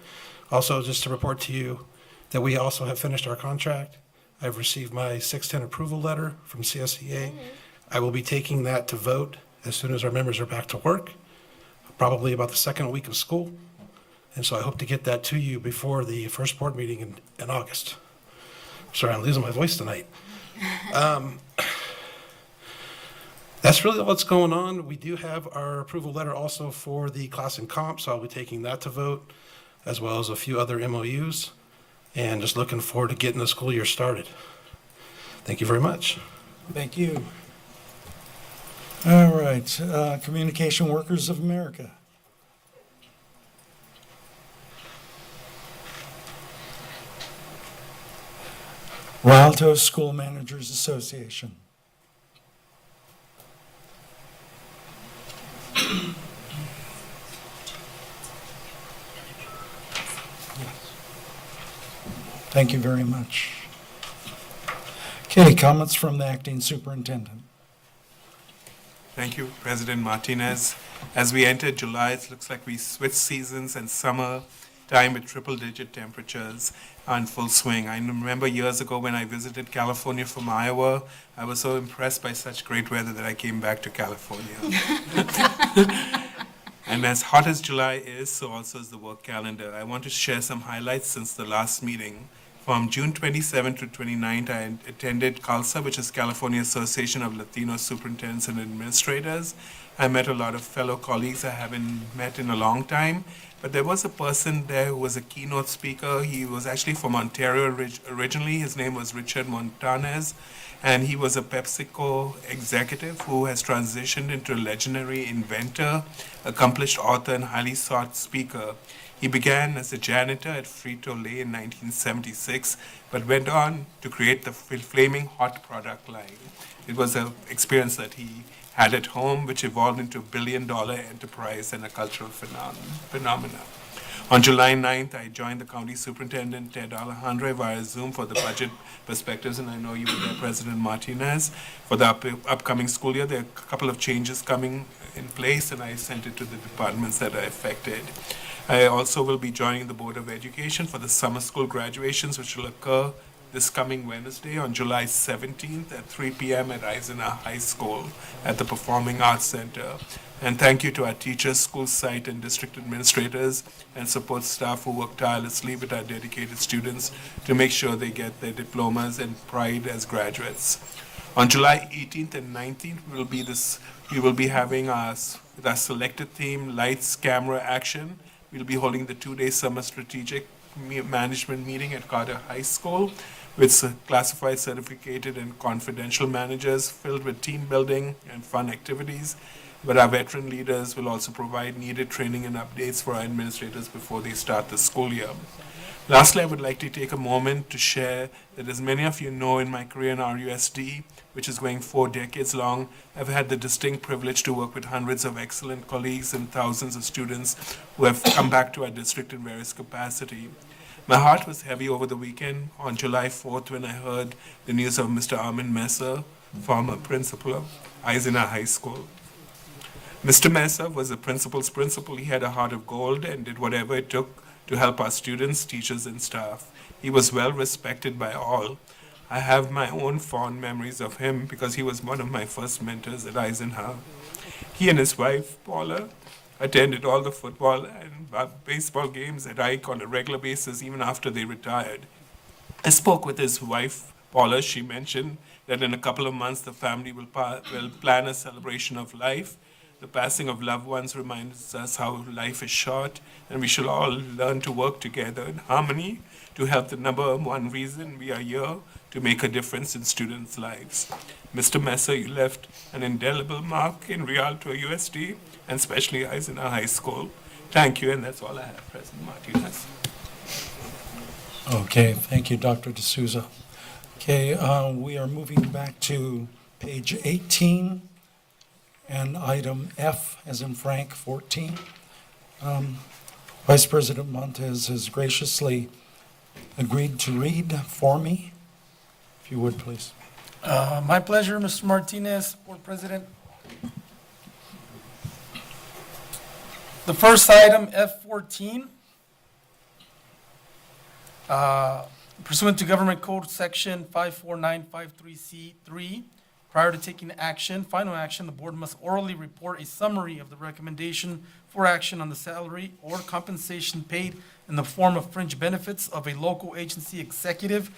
Also, just to report to you that we also have finished our contract. I've received my 610 approval letter from CSEA. I will be taking that to vote as soon as our members are back to work, probably about the second week of school. And so I hope to get that to you before the first board meeting in August. Sorry, I'm losing my voice tonight. That's really all that's going on. We do have our approval letter also for the class and comp, so I'll be taking that to vote, as well as a few other MOUs, and just looking forward to getting the school year started. Thank you very much. Thank you. All right, Communication Workers of America. Rialto School Managers Association. Thank you very much. Okay, comments from the acting superintendent. Thank you, President Martinez. As we enter July, it looks like we switched seasons and summer time with triple-digit temperatures are in full swing. I remember years ago when I visited California from Iowa, I was so impressed by such great weather that I came back to California. And as hot as July is, so also is the work calendar. I want to share some highlights since the last meeting. From June 27th to 29th, I attended CALSA, which is California Association of Latino Superintendents and Administrators. I met a lot of fellow colleagues I haven't met in a long time, but there was a person there who was a keynote speaker. He was actually from Ontario originally. His name was Richard Montanez, and he was a PepsiCo executive who has transitioned into a legendary inventor, accomplished author, and highly sought speaker. He began as a janitor at Frito-Lay in 1976, but went on to create the Flaming Hot product line. It was an experience that he had at home, which evolved into a billion-dollar enterprise and a cultural phenomena. On July 9th, I joined the county superintendent, Ted Alejandre, via Zoom for the budget perspectives, and I know you were there, President Martinez. For the upcoming school year, there are a couple of changes coming in place, and I sent it to the departments that are affected. I also will be joining the Board of Education for the summer school graduations, which will occur this coming Wednesday on July 17th at 3 p.m. at Eisenhower High School at the Performing Arts Center. And thank you to our teachers, school site and district administrators and support staff who work tirelessly with our dedicated students to make sure they get their diplomas and pride as graduates. On July 18th and 19th, we will be having our selected theme, Lights, Camera, Action. We'll be holding the two-day summer strategic management meeting at Carter High School with classified, certificated, and confidential managers filled with team building and fun activities. But our veteran leaders will also provide needed training and updates for our administrators before they start the school year. Lastly, I would like to take a moment to share that, as many of you know, in my career in RUSD, which is going 4 decades long, I've had the distinct privilege to work with hundreds of excellent colleagues and thousands of students who have come back to our district in various capacity. My heart was heavy over the weekend on July 4th when I heard the news of Mr. Armin Messer, former principal of Eisenhower High School. Mr. Messer was the principal's principal. He had a heart of gold and did whatever it took to help our students, teachers, and staff. He was well respected by all. I have my own fond memories of him because he was one of my first mentors at Eisenhower. He and his wife, Paula, attended all the football and baseball games at Ike on a regular basis even after they retired. I spoke with his wife, Paula. She mentioned that in a couple of months the family will plan a celebration of life. The passing of loved ones reminds us how life is short, and we should all learn to work together in harmony to help the number one reason we are here, to make a difference in students' lives. Mr. Messer, you left an indelible mark in Rialto USD, and especially Eisenhower High School. Thank you, and that's all I have, President Martinez. Okay, thank you, Dr. D'Souza. Okay, we are moving back to page 18 and item F, as in Frank, 14. Vice President Montez has graciously agreed to read for me. If you would, please. My pleasure, Mr. Martinez, Board President. The first item, F14, pursuant to Government Code Section 54953C3, prior to taking final action, the board must orally report a summary of the recommendation for action on the salary or compensation paid in the form of fringe benefits of a local agency executive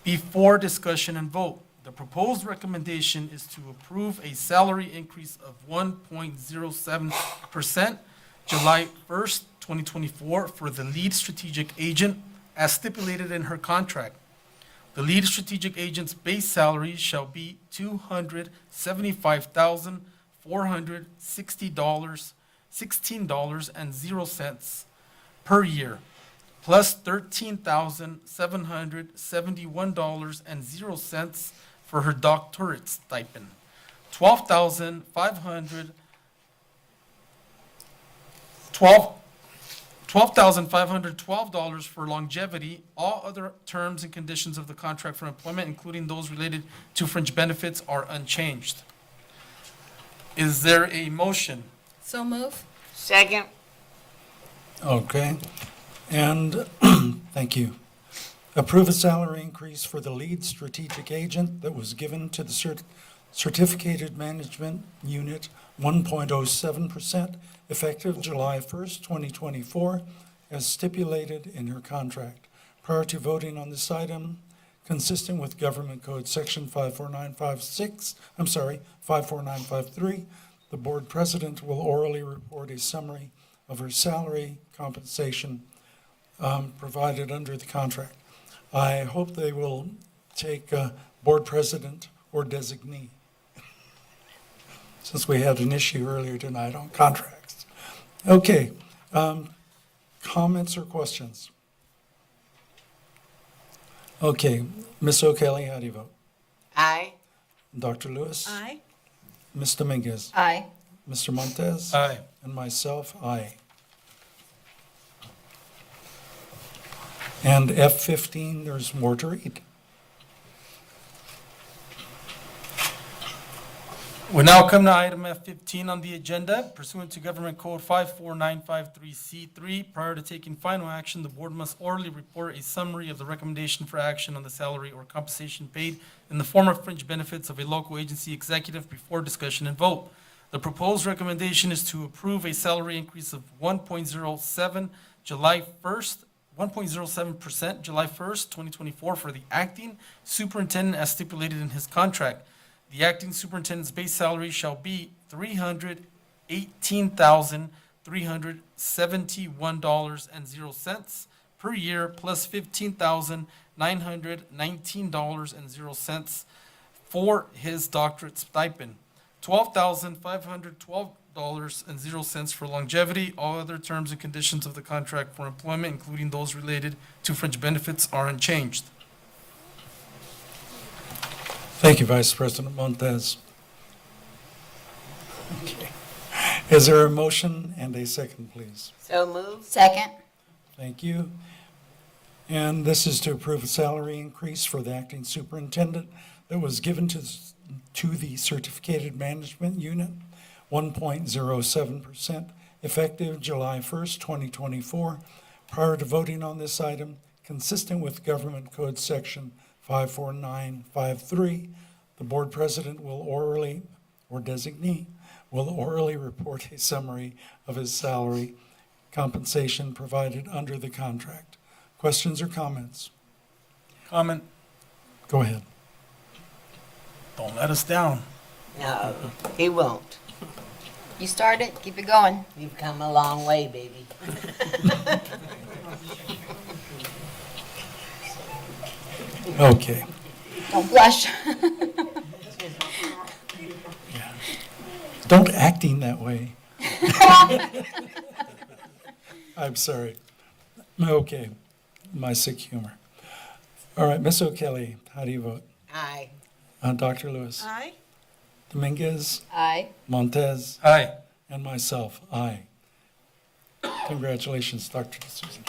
before discussion and vote. The proposed recommendation is to approve a salary increase of 1.07% July 1st, 2024 for the lead strategic agent as stipulated in her contract. The lead strategic agent's base salary shall be $275,416.00 per year, plus $13,771.00 for her doctorate stipend, $12,500 $12,512 for longevity. All other terms and conditions of the contract for employment, including those related to fringe benefits, are unchanged. Is there a motion? So move. Second. Okay, and thank you. Approve a salary increase for the lead strategic agent that was given to the certificated management unit 1.07% effective July 1st, 2024, as stipulated in her contract. Prior to voting on this item, consistent with Government Code Section 54953, the board president will orally report a summary of her salary compensation provided under the contract. I hope they will take board president or designee, since we had an issue earlier tonight on contracts. Okay, comments or questions? Okay, Ms. O'Kelly, how do you vote? Aye. Dr. Lewis? Aye. Ms. Dominguez? Aye. Mr. Montez? Aye. And myself, aye. And F15, there's more to read. We now come to item F15 on the agenda. Pursuant to Government Code 54953C3, prior to taking final action, the board must orally report a summary of the recommendation for action on the salary or compensation paid in the form of fringe benefits of a local agency executive before discussion and vote. The proposed recommendation is to approve a salary increase of 1.07% July 1st, 2024 for the acting superintendent as stipulated in his contract. The acting superintendent's base salary shall be $318,371.00 per year, plus $15,919.00 for his doctorate stipend, $12,512.00 for longevity. All other terms and conditions of the contract for employment, including those related to fringe benefits, are unchanged. Thank you, Vice President Montez. Okay. Is there a motion and a second, please? So move. Second. Thank you. And this is to approve a salary increase for the acting superintendent that was given to the certificated management unit, 1.07%, effective July 1st, 2024. Prior to voting on this item, consistent with Government Code Section 54953, the board president will orally, or designee, will orally report a summary of his salary compensation provided under the contract. Questions or comments? Comment? Go ahead. Don't let us down. No, he won't. You started, keep it going. You've come a long way, baby. Okay. Don't blush. Don't acting that way. I'm sorry. Okay, my sick humor. All right, Ms. O'Kelly, how do you vote? Aye. Dr. Lewis? Aye. Dominguez? Aye. Montez? Aye. And myself, aye. Congratulations, Dr. D'Souza.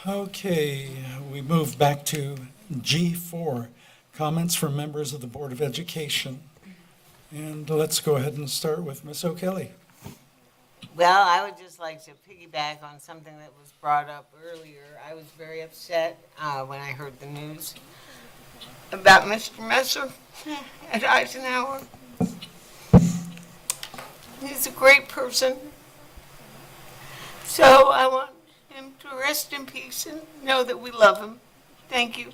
Okay, we move back to G4, comments from members of the Board of Education. And let's go ahead and start with Ms. O'Kelly. Well, I would just like to piggyback on something that was brought up earlier. I was very upset when I heard the news about Mr. Messer at Eisenhower. He's a great person. So I want him to rest in peace and know that we love him. Thank you.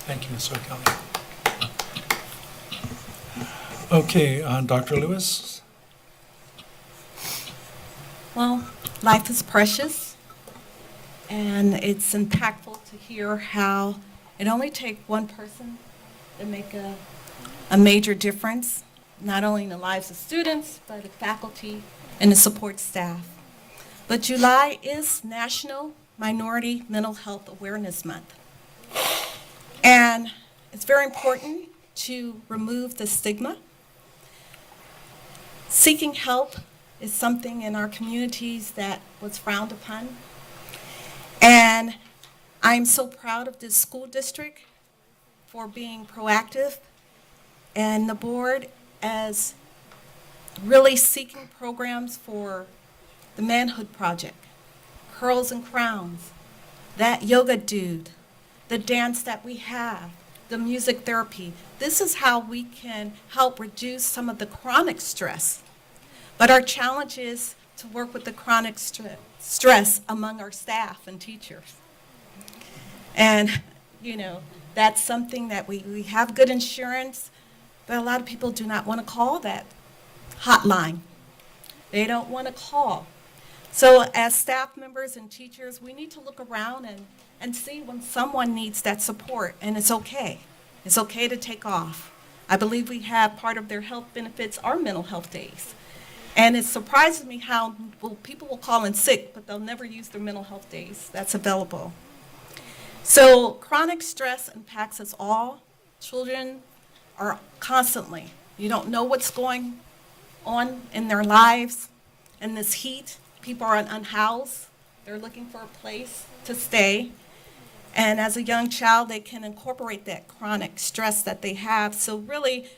Thank you, Ms. O'Kelly. Okay, Dr. Lewis? Well, life is precious, and it's impactful to hear how it only takes one person to make a major difference, not only in the lives of students, but the faculty and the support staff. But July is National Minority Mental Health Awareness Month. And it's very important to remove the stigma Seeking help is something in our communities that was frowned upon. And I'm so proud of this school district for being proactive and the board as really seeking programs for the Manhood Project, Curls and Crowns, that yoga dude, the dance that we have, the music therapy. This is how we can help reduce some of the chronic stress. But our challenge is to work with the chronic stress among our staff and teachers. And, you know, that's something that we have good insurance, but a lot of people do not want to call that hotline. They don't want to call. So as staff members and teachers, we need to look around and see when someone needs that support, and it's okay. It's okay to take off. I believe we have part of their health benefits are mental health days. And it surprises me how people will call in sick, but they'll never use their mental health days. That's available. So chronic stress impacts us all. Children are constantly, you don't know what's going on in their lives. In this heat, people are unhoused. They're looking for a place to stay. And as a young child, they can incorporate that chronic stress that they have. So really,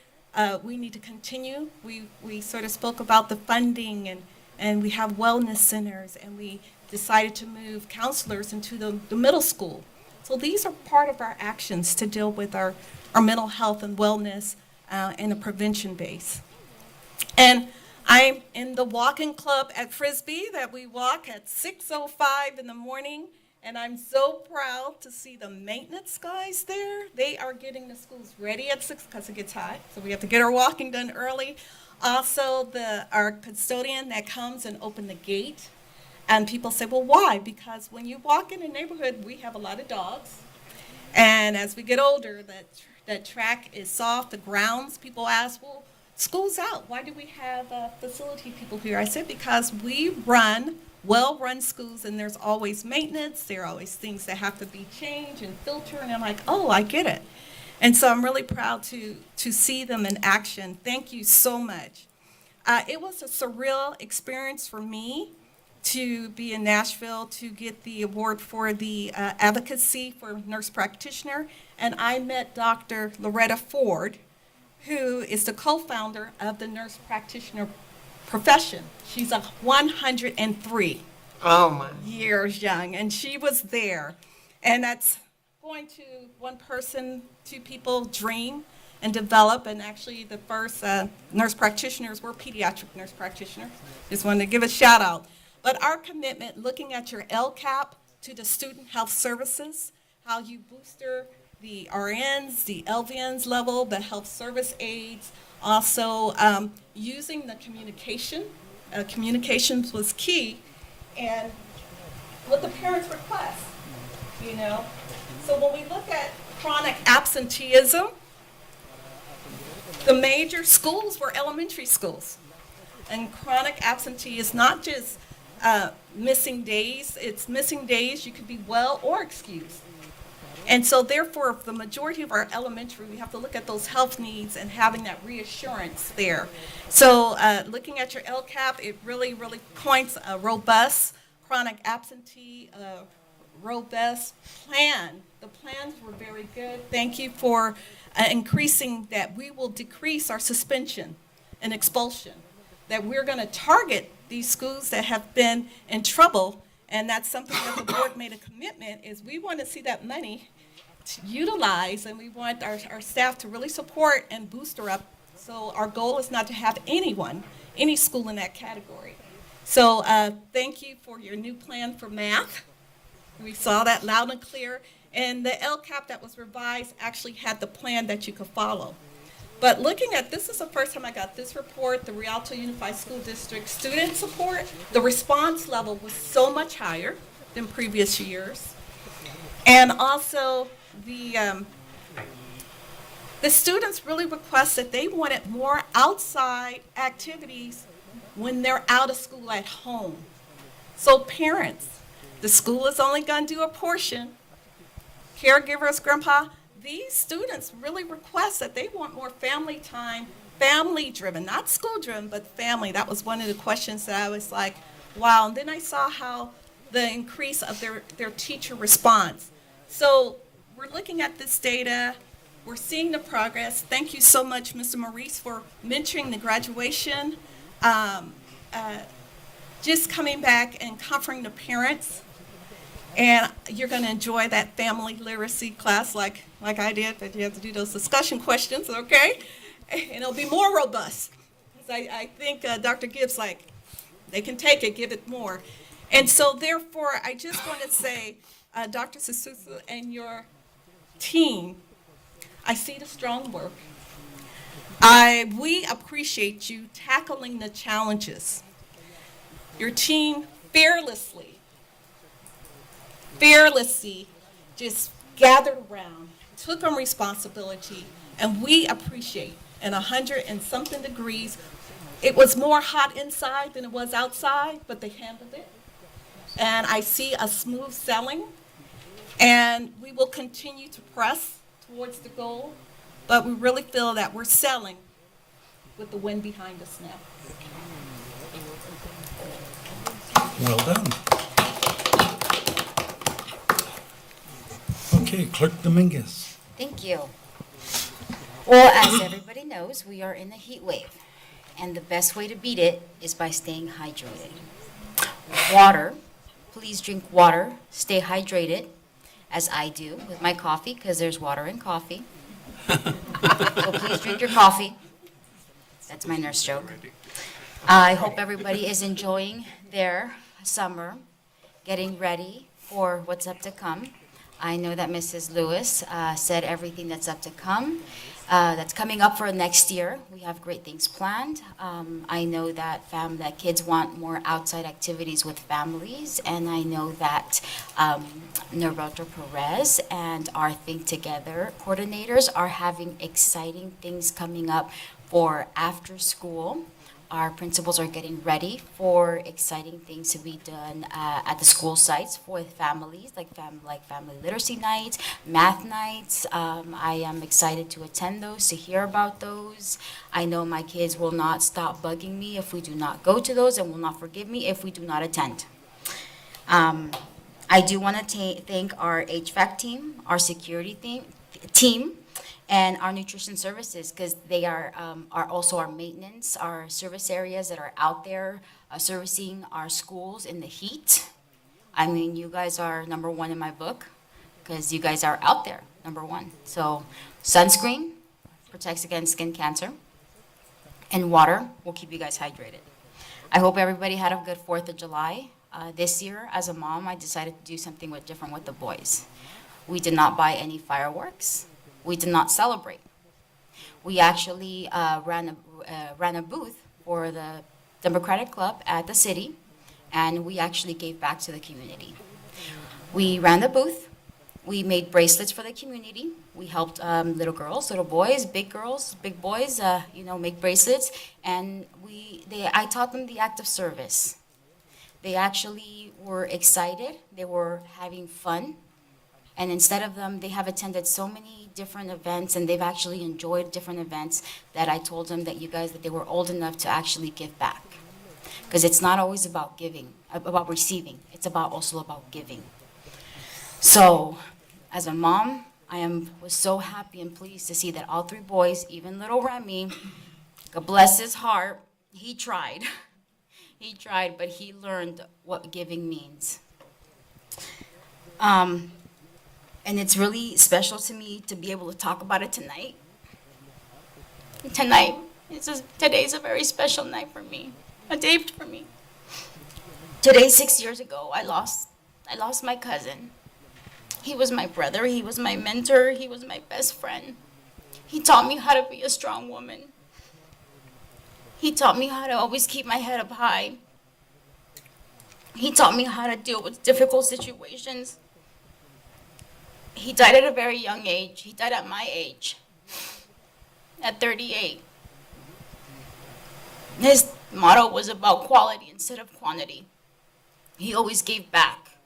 we need to continue. We sort of spoke about the funding, and we have wellness centers, and we decided to move counselors into the middle school. So these are part of our actions to deal with our mental health and wellness in a prevention base. And I'm in the walking club at Frisbee that we walk at 6:05 in the morning. And I'm so proud to see the maintenance guys there. They are getting the schools ready at 6 because it gets hot. So we have to get our walking done early. Also, our custodian that comes and open the gate. And people say, well, why? Because when you walk in a neighborhood, we have a lot of dogs. And as we get older, that track is soft, the grounds, people ask, well, school's out. Why do we have facility people here? I said, because we run well-run schools, and there's always maintenance. There are always things that have to be changed and filtered, and I'm like, oh, I get it. And so I'm really proud to see them in action. Thank you so much. It was a surreal experience for me to be in Nashville to get the award for the advocacy for nurse practitioner, and I met Dr. Loretta Ford, who is the co-founder of the nurse practitioner profession. She's 103 years young, and she was there. And that's going to one person, two people dream and develop, and actually the first nurse practitioners were pediatric nurse practitioners. Just wanted to give a shout out. But our commitment, looking at your LCAP to the student health services, how you booster the RNs, the LVNs level, the health service aides, also using the communication. Communications was key, and what the parents request, you know. So when we look at chronic absenteeism, the major schools were elementary schools. And chronic absentee is not just missing days, it's missing days, you could be well or excused. And so therefore, the majority of our elementary, we have to look at those health needs and having that reassurance there. So looking at your LCAP, it really, really points a robust chronic absentee, robust plan. The plans were very good. Thank you for increasing that. We will decrease our suspension and expulsion, that we're going to target these schools that have been in trouble. And that's something that the board made a commitment, is we want to see that money utilized, and we want our staff to really support and booster up. So our goal is not to have any school in that category. So thank you for your new plan for math. We saw that loud and clear. And the LCAP that was revised actually had the plan that you could follow. But looking at, this is the first time I got this report, the Rialto Unified School District student support, the response level was so much higher than previous years. And also the students really requested, they wanted more outside activities when they're out of school at home. So parents, the school is only going to do a portion. Caregivers, grandpa, these students really request that they want more family time family-driven, not school-driven, but family. That was one of the questions that I was like, wow. And then I saw how the increase of their teacher response. So we're looking at this data. We're seeing the progress. Thank you so much, Mr. Maurice, for mentoring the graduation. Just coming back and comforting the parents. And you're going to enjoy that family literacy class like I did, but you have to do those discussion questions, okay? And it'll be more robust. 'Cause I think Dr. Gibbs, they can take it, give it more. And so therefore, I just want to say, Dr. Sususu and your team, I see the strong work. We appreciate you tackling the challenges. Your team fearlessly just gathered around, took on responsibility, and we appreciate in 100 and something degrees. It was more hot inside than it was outside, but they handled it. And I see a smooth selling, and we will continue to press towards the goal, but we really feel that we're selling with the wind behind us now. Well done. Okay, Clerk Dominguez. Thank you. Well, as everybody knows, we are in a heat wave, and the best way to beat it is by staying hydrated. Water, please drink water, stay hydrated, as I do with my coffee, because there's water in coffee. So please drink your coffee. That's my nurse joke. I hope everybody is enjoying their summer, getting ready for what's up to come. I know that Mrs. Lewis said everything that's up to come, that's coming up for next year. We have great things planned. I know that that kids want more outside activities with families, and I know that Norberto Perez and our Think Together coordinators are having exciting things coming up for after school. Our principals are getting ready for exciting things to be done at the school sites for families, like family literacy nights, math nights. I am excited to attend those, to hear about those. I know my kids will not stop bugging me if we do not go to those, and will not forgive me if we do not attend. I do want to thank our HVAC team, our security team, and our nutrition services, because they are also our maintenance, our service areas that are out there servicing our schools in the heat. I mean, you guys are number one in my book, because you guys are out there, number one. So sunscreen protects against skin cancer, and water will keep you guys hydrated. I hope everybody had a good 4th of July. This year, as a mom, I decided to do something different with the boys. We did not buy any fireworks. We did not celebrate. We actually ran a booth for the Democratic Club at the city, and we actually gave back to the community. We ran the booth. We made bracelets for the community. We helped little girls, little boys, big girls, big boys, make bracelets, and I taught them the act of service. They actually were excited. They were having fun. And instead of them, they have attended so many different events, and they've actually enjoyed different events, that I told them that they were old enough to actually give back. Because it's not always about giving, about receiving. It's also about giving. So, as a mom, was so happy and pleased to see that all 3 boys, even little Remy, God bless his heart, he tried. He tried, but he learned what giving means. And it's really special to me to be able to talk about it tonight. Today's a very special night for me, a day for me. Today, 6 years ago, I lost my cousin. He was my brother, he was my mentor, he was my best friend. He taught me how to be a strong woman. He taught me how to always keep my head up high. He taught me how to deal with difficult situations. He died at a very young age. He died at my age, at 38. His motto was about quality instead of quantity. He always gave back.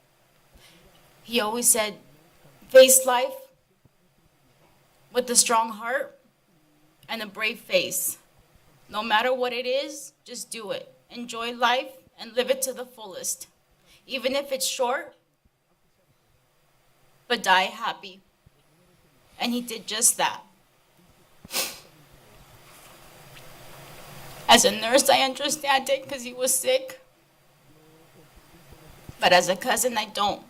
He always said, face life with a strong heart and a brave face. No matter what it is, just do it. Enjoy life and live it to the fullest. Even if it's short, but die happy. And he did just that. As a nurse, I understand it because he was sick. But as a cousin, I don't.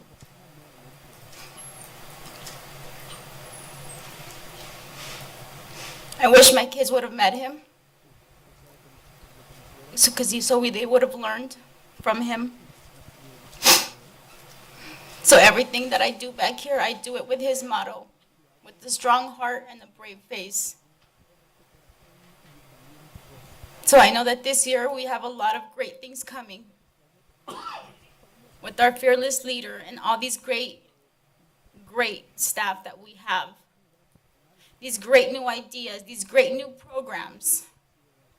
I wish my kids would have met him. So they would have learned from him. So everything that I do back here, I do it with his motto, with a strong heart and a brave face. So I know that this year we have a lot of great things coming with our fearless leader and all these great staff that we have. These great new ideas, these great new programs.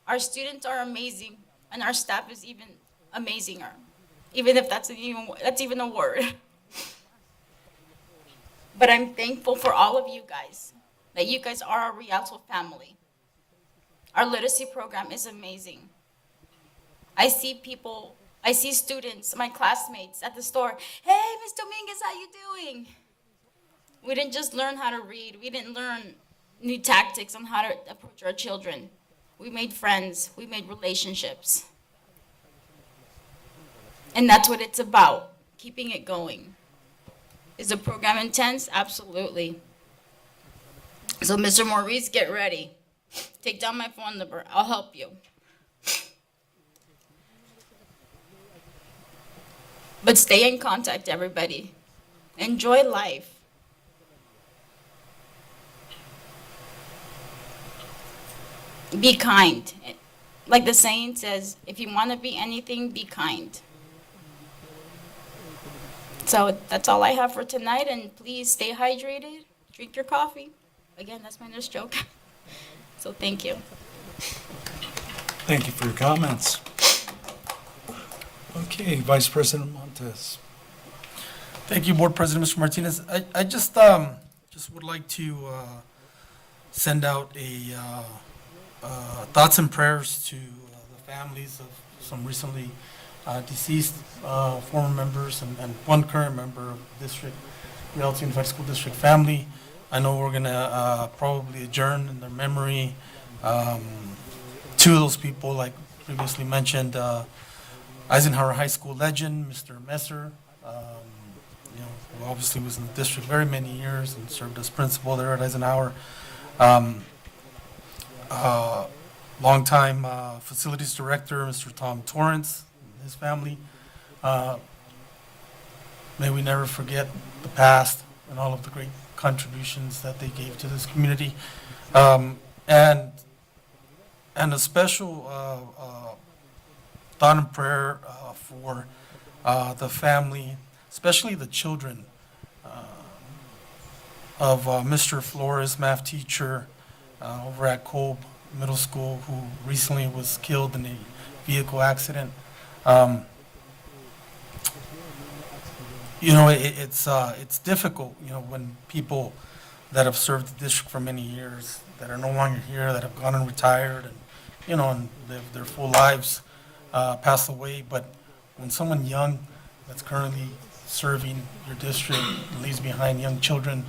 Our students are amazing, and our staff is even amazinger, even if that's even a word. But I'm thankful for all of you guys, that you guys are our Rialto family. Our literacy program is amazing. I see students, my classmates at the store. Hey, Ms. Dominguez, how you doing? We didn't just learn how to read. We didn't learn new tactics on how to approach our children. We made friends. We made relationships. And that's what it's about, keeping it going. Is the program intense? Absolutely. So, Mr. Maurice, get ready. Take down my phone number. I'll help you. But stay in contact, everybody. Enjoy life. Be kind. Like the saying says, if you want to be anything, be kind. So that's all I have for tonight, and please stay hydrated, drink your coffee. Again, that's my nurse joke. So thank you. Thank you for your comments. Okay, Vice President Montes. Thank you, Board President, Mr. Martinez. I just would like to send out thoughts and prayers to the families of some recently deceased former members and one current member of the district, Rialto Unified School District family. I know we're gonna probably adjourn in their memory. Two of those people, like previously mentioned, Eisenhower High School legend, Mr. Messer, who obviously was in the district very many years and served as principal there at Eisenhower. Longtime facilities director, Mr. Tom Torrance, and his family. May we never forget the past and all of the great contributions that they gave to this community. And a special thought and prayer for the family, especially the children of Mr. Flores, math teacher over at Kolb Middle School, who recently was killed in a vehicle accident. It's difficult, when people that have served the district for many years, that are no longer here, that have gone and retired, and lived their full lives, pass away. But when someone young that's currently serving your district leaves behind young children,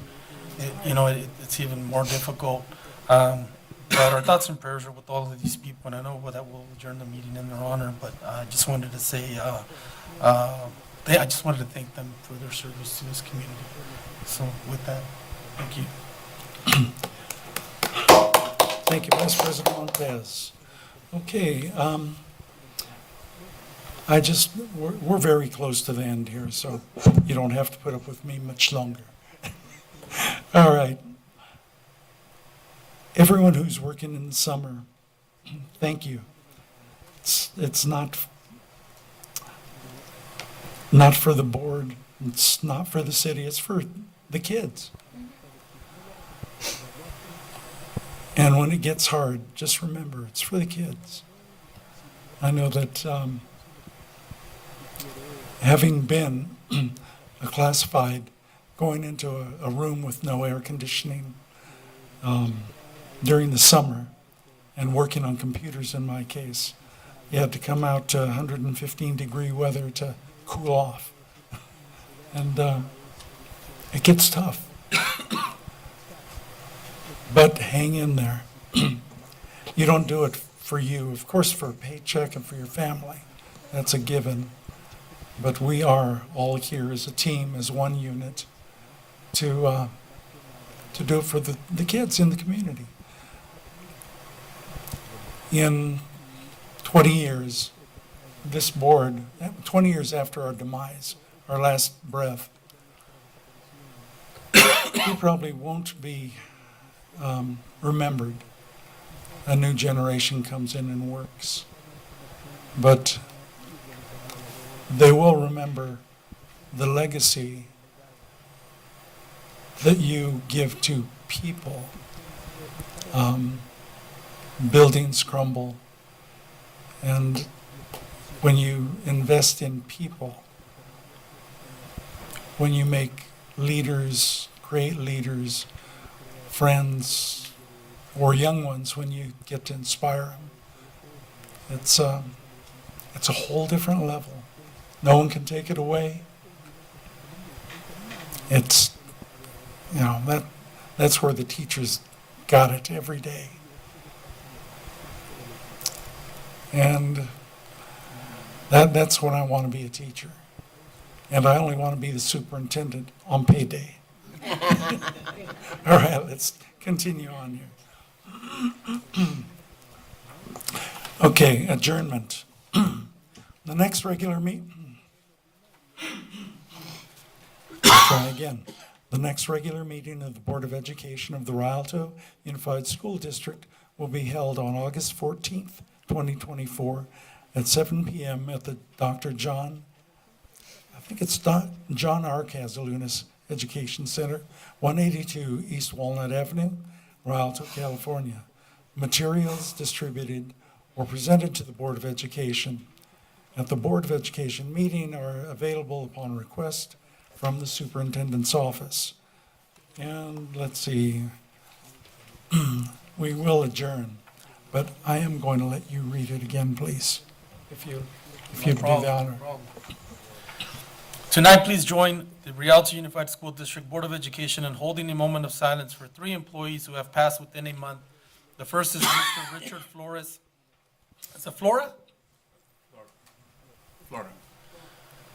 it's even more difficult. But our thoughts and prayers are with all of these people, and I know that we'll adjourn the meeting in their honor. But I just wanted to say, I just wanted to thank them for their service to this community. So with that, thank you. Thank you, Vice President Montez. Okay, we're very close to the end here, so you don't have to put up with me much longer. All right. Everyone who's working in the summer, thank you. It's not for the board, it's not for the city, it's for the kids. And when it gets hard, just remember, it's for the kids. I know that having been a classified, going into a room with no air conditioning during the summer and working on computers in my case. You had to come out to 115-degree weather to cool off. And it gets tough. But hang in there. You don't do it for you, of course, for a paycheck and for your family. That's a given. But we are all here as a team, as one unit, to do it for the kids in the community. In 20 years, this board, 20 years after our demise, our last breath, we probably won't be remembered. A new generation comes in and works. But they will remember the legacy that you give to people. Buildings crumble, and when you invest in people, when you make leaders, great leaders, friends, or young ones, when you get to inspire them, it's a whole different level. No one can take it away. It's, that's where the teachers got it every day. And that's when I want to be a teacher. And I only want to be the superintendent on payday. All right, let's continue on here. Okay, adjournment. The next regular meeting. Try again. The next regular meeting of the Board of Education of the Rialto Unified School District will be held on August 14th, 2024 at 7 p.m. at the John R. Casalunas Education Center, 182 East Walnut Avenue, Rialto, California. Materials distributed or presented to the Board of Education at the Board of Education meeting are available upon request from the superintendent's office. And let's see, we will adjourn. But I am going to let you read it again, please, if you do the honor. Tonight, please join the Rialto Unified School District Board of Education in holding a moment of silence for 3 employees who have passed within a month. The first is Mr. Richard Flores. Is it Flora? Florida.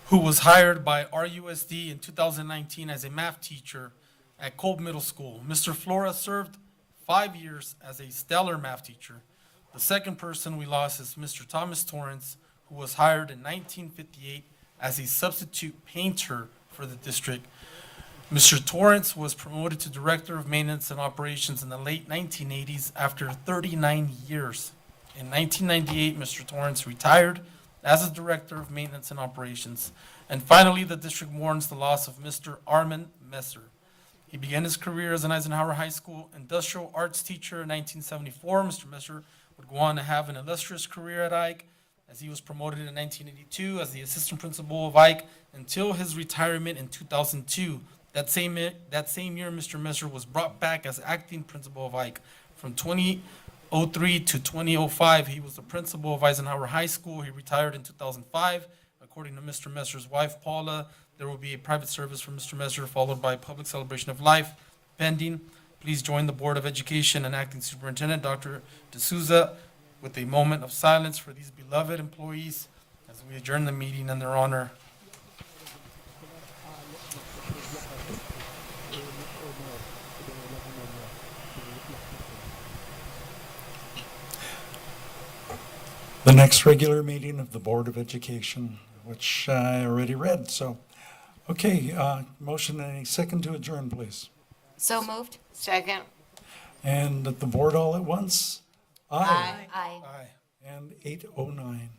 Who was hired by RUSD in 2019 as a math teacher at Kolb Middle School. Mr. Flora served 5 years as a stellar math teacher. The second person we lost is Mr. Thomas Torrance, who was hired in 1958 as a substitute painter for the district. Mr. Torrance was promoted to Director of Maintenance and Operations in the late 1980s after 39 years. In 1998, Mr. Torrance retired as a Director of Maintenance and Operations. And finally, the district mourns the loss of Mr. Armin Messer. He began his career as an Eisenhower High School industrial arts teacher in 1974. Mr. Messer would go on to have an illustrious career at Ike, as he was promoted in 1982 as the assistant principal of Ike until his retirement in 2002. That same year, Mr. Messer was brought back as acting principal of Ike. From 2003 to 2005, he was the principal of Eisenhower High School. He retired in 2005. According to Mr. Messer's wife, Paula, there will be a private service for Mr. Messer, followed by a public celebration of life pending. Please join the Board of Education and Acting Superintendent, Dr. D'Souza, with a moment of silence for these beloved employees as we adjourn the meeting in their honor. The next regular meeting of the Board of Education, which I already read, so. Okay, motion and a second to adjourn, please. So moved? Second? And at the board all at once? Aye. Aye. Aye. And 8:09.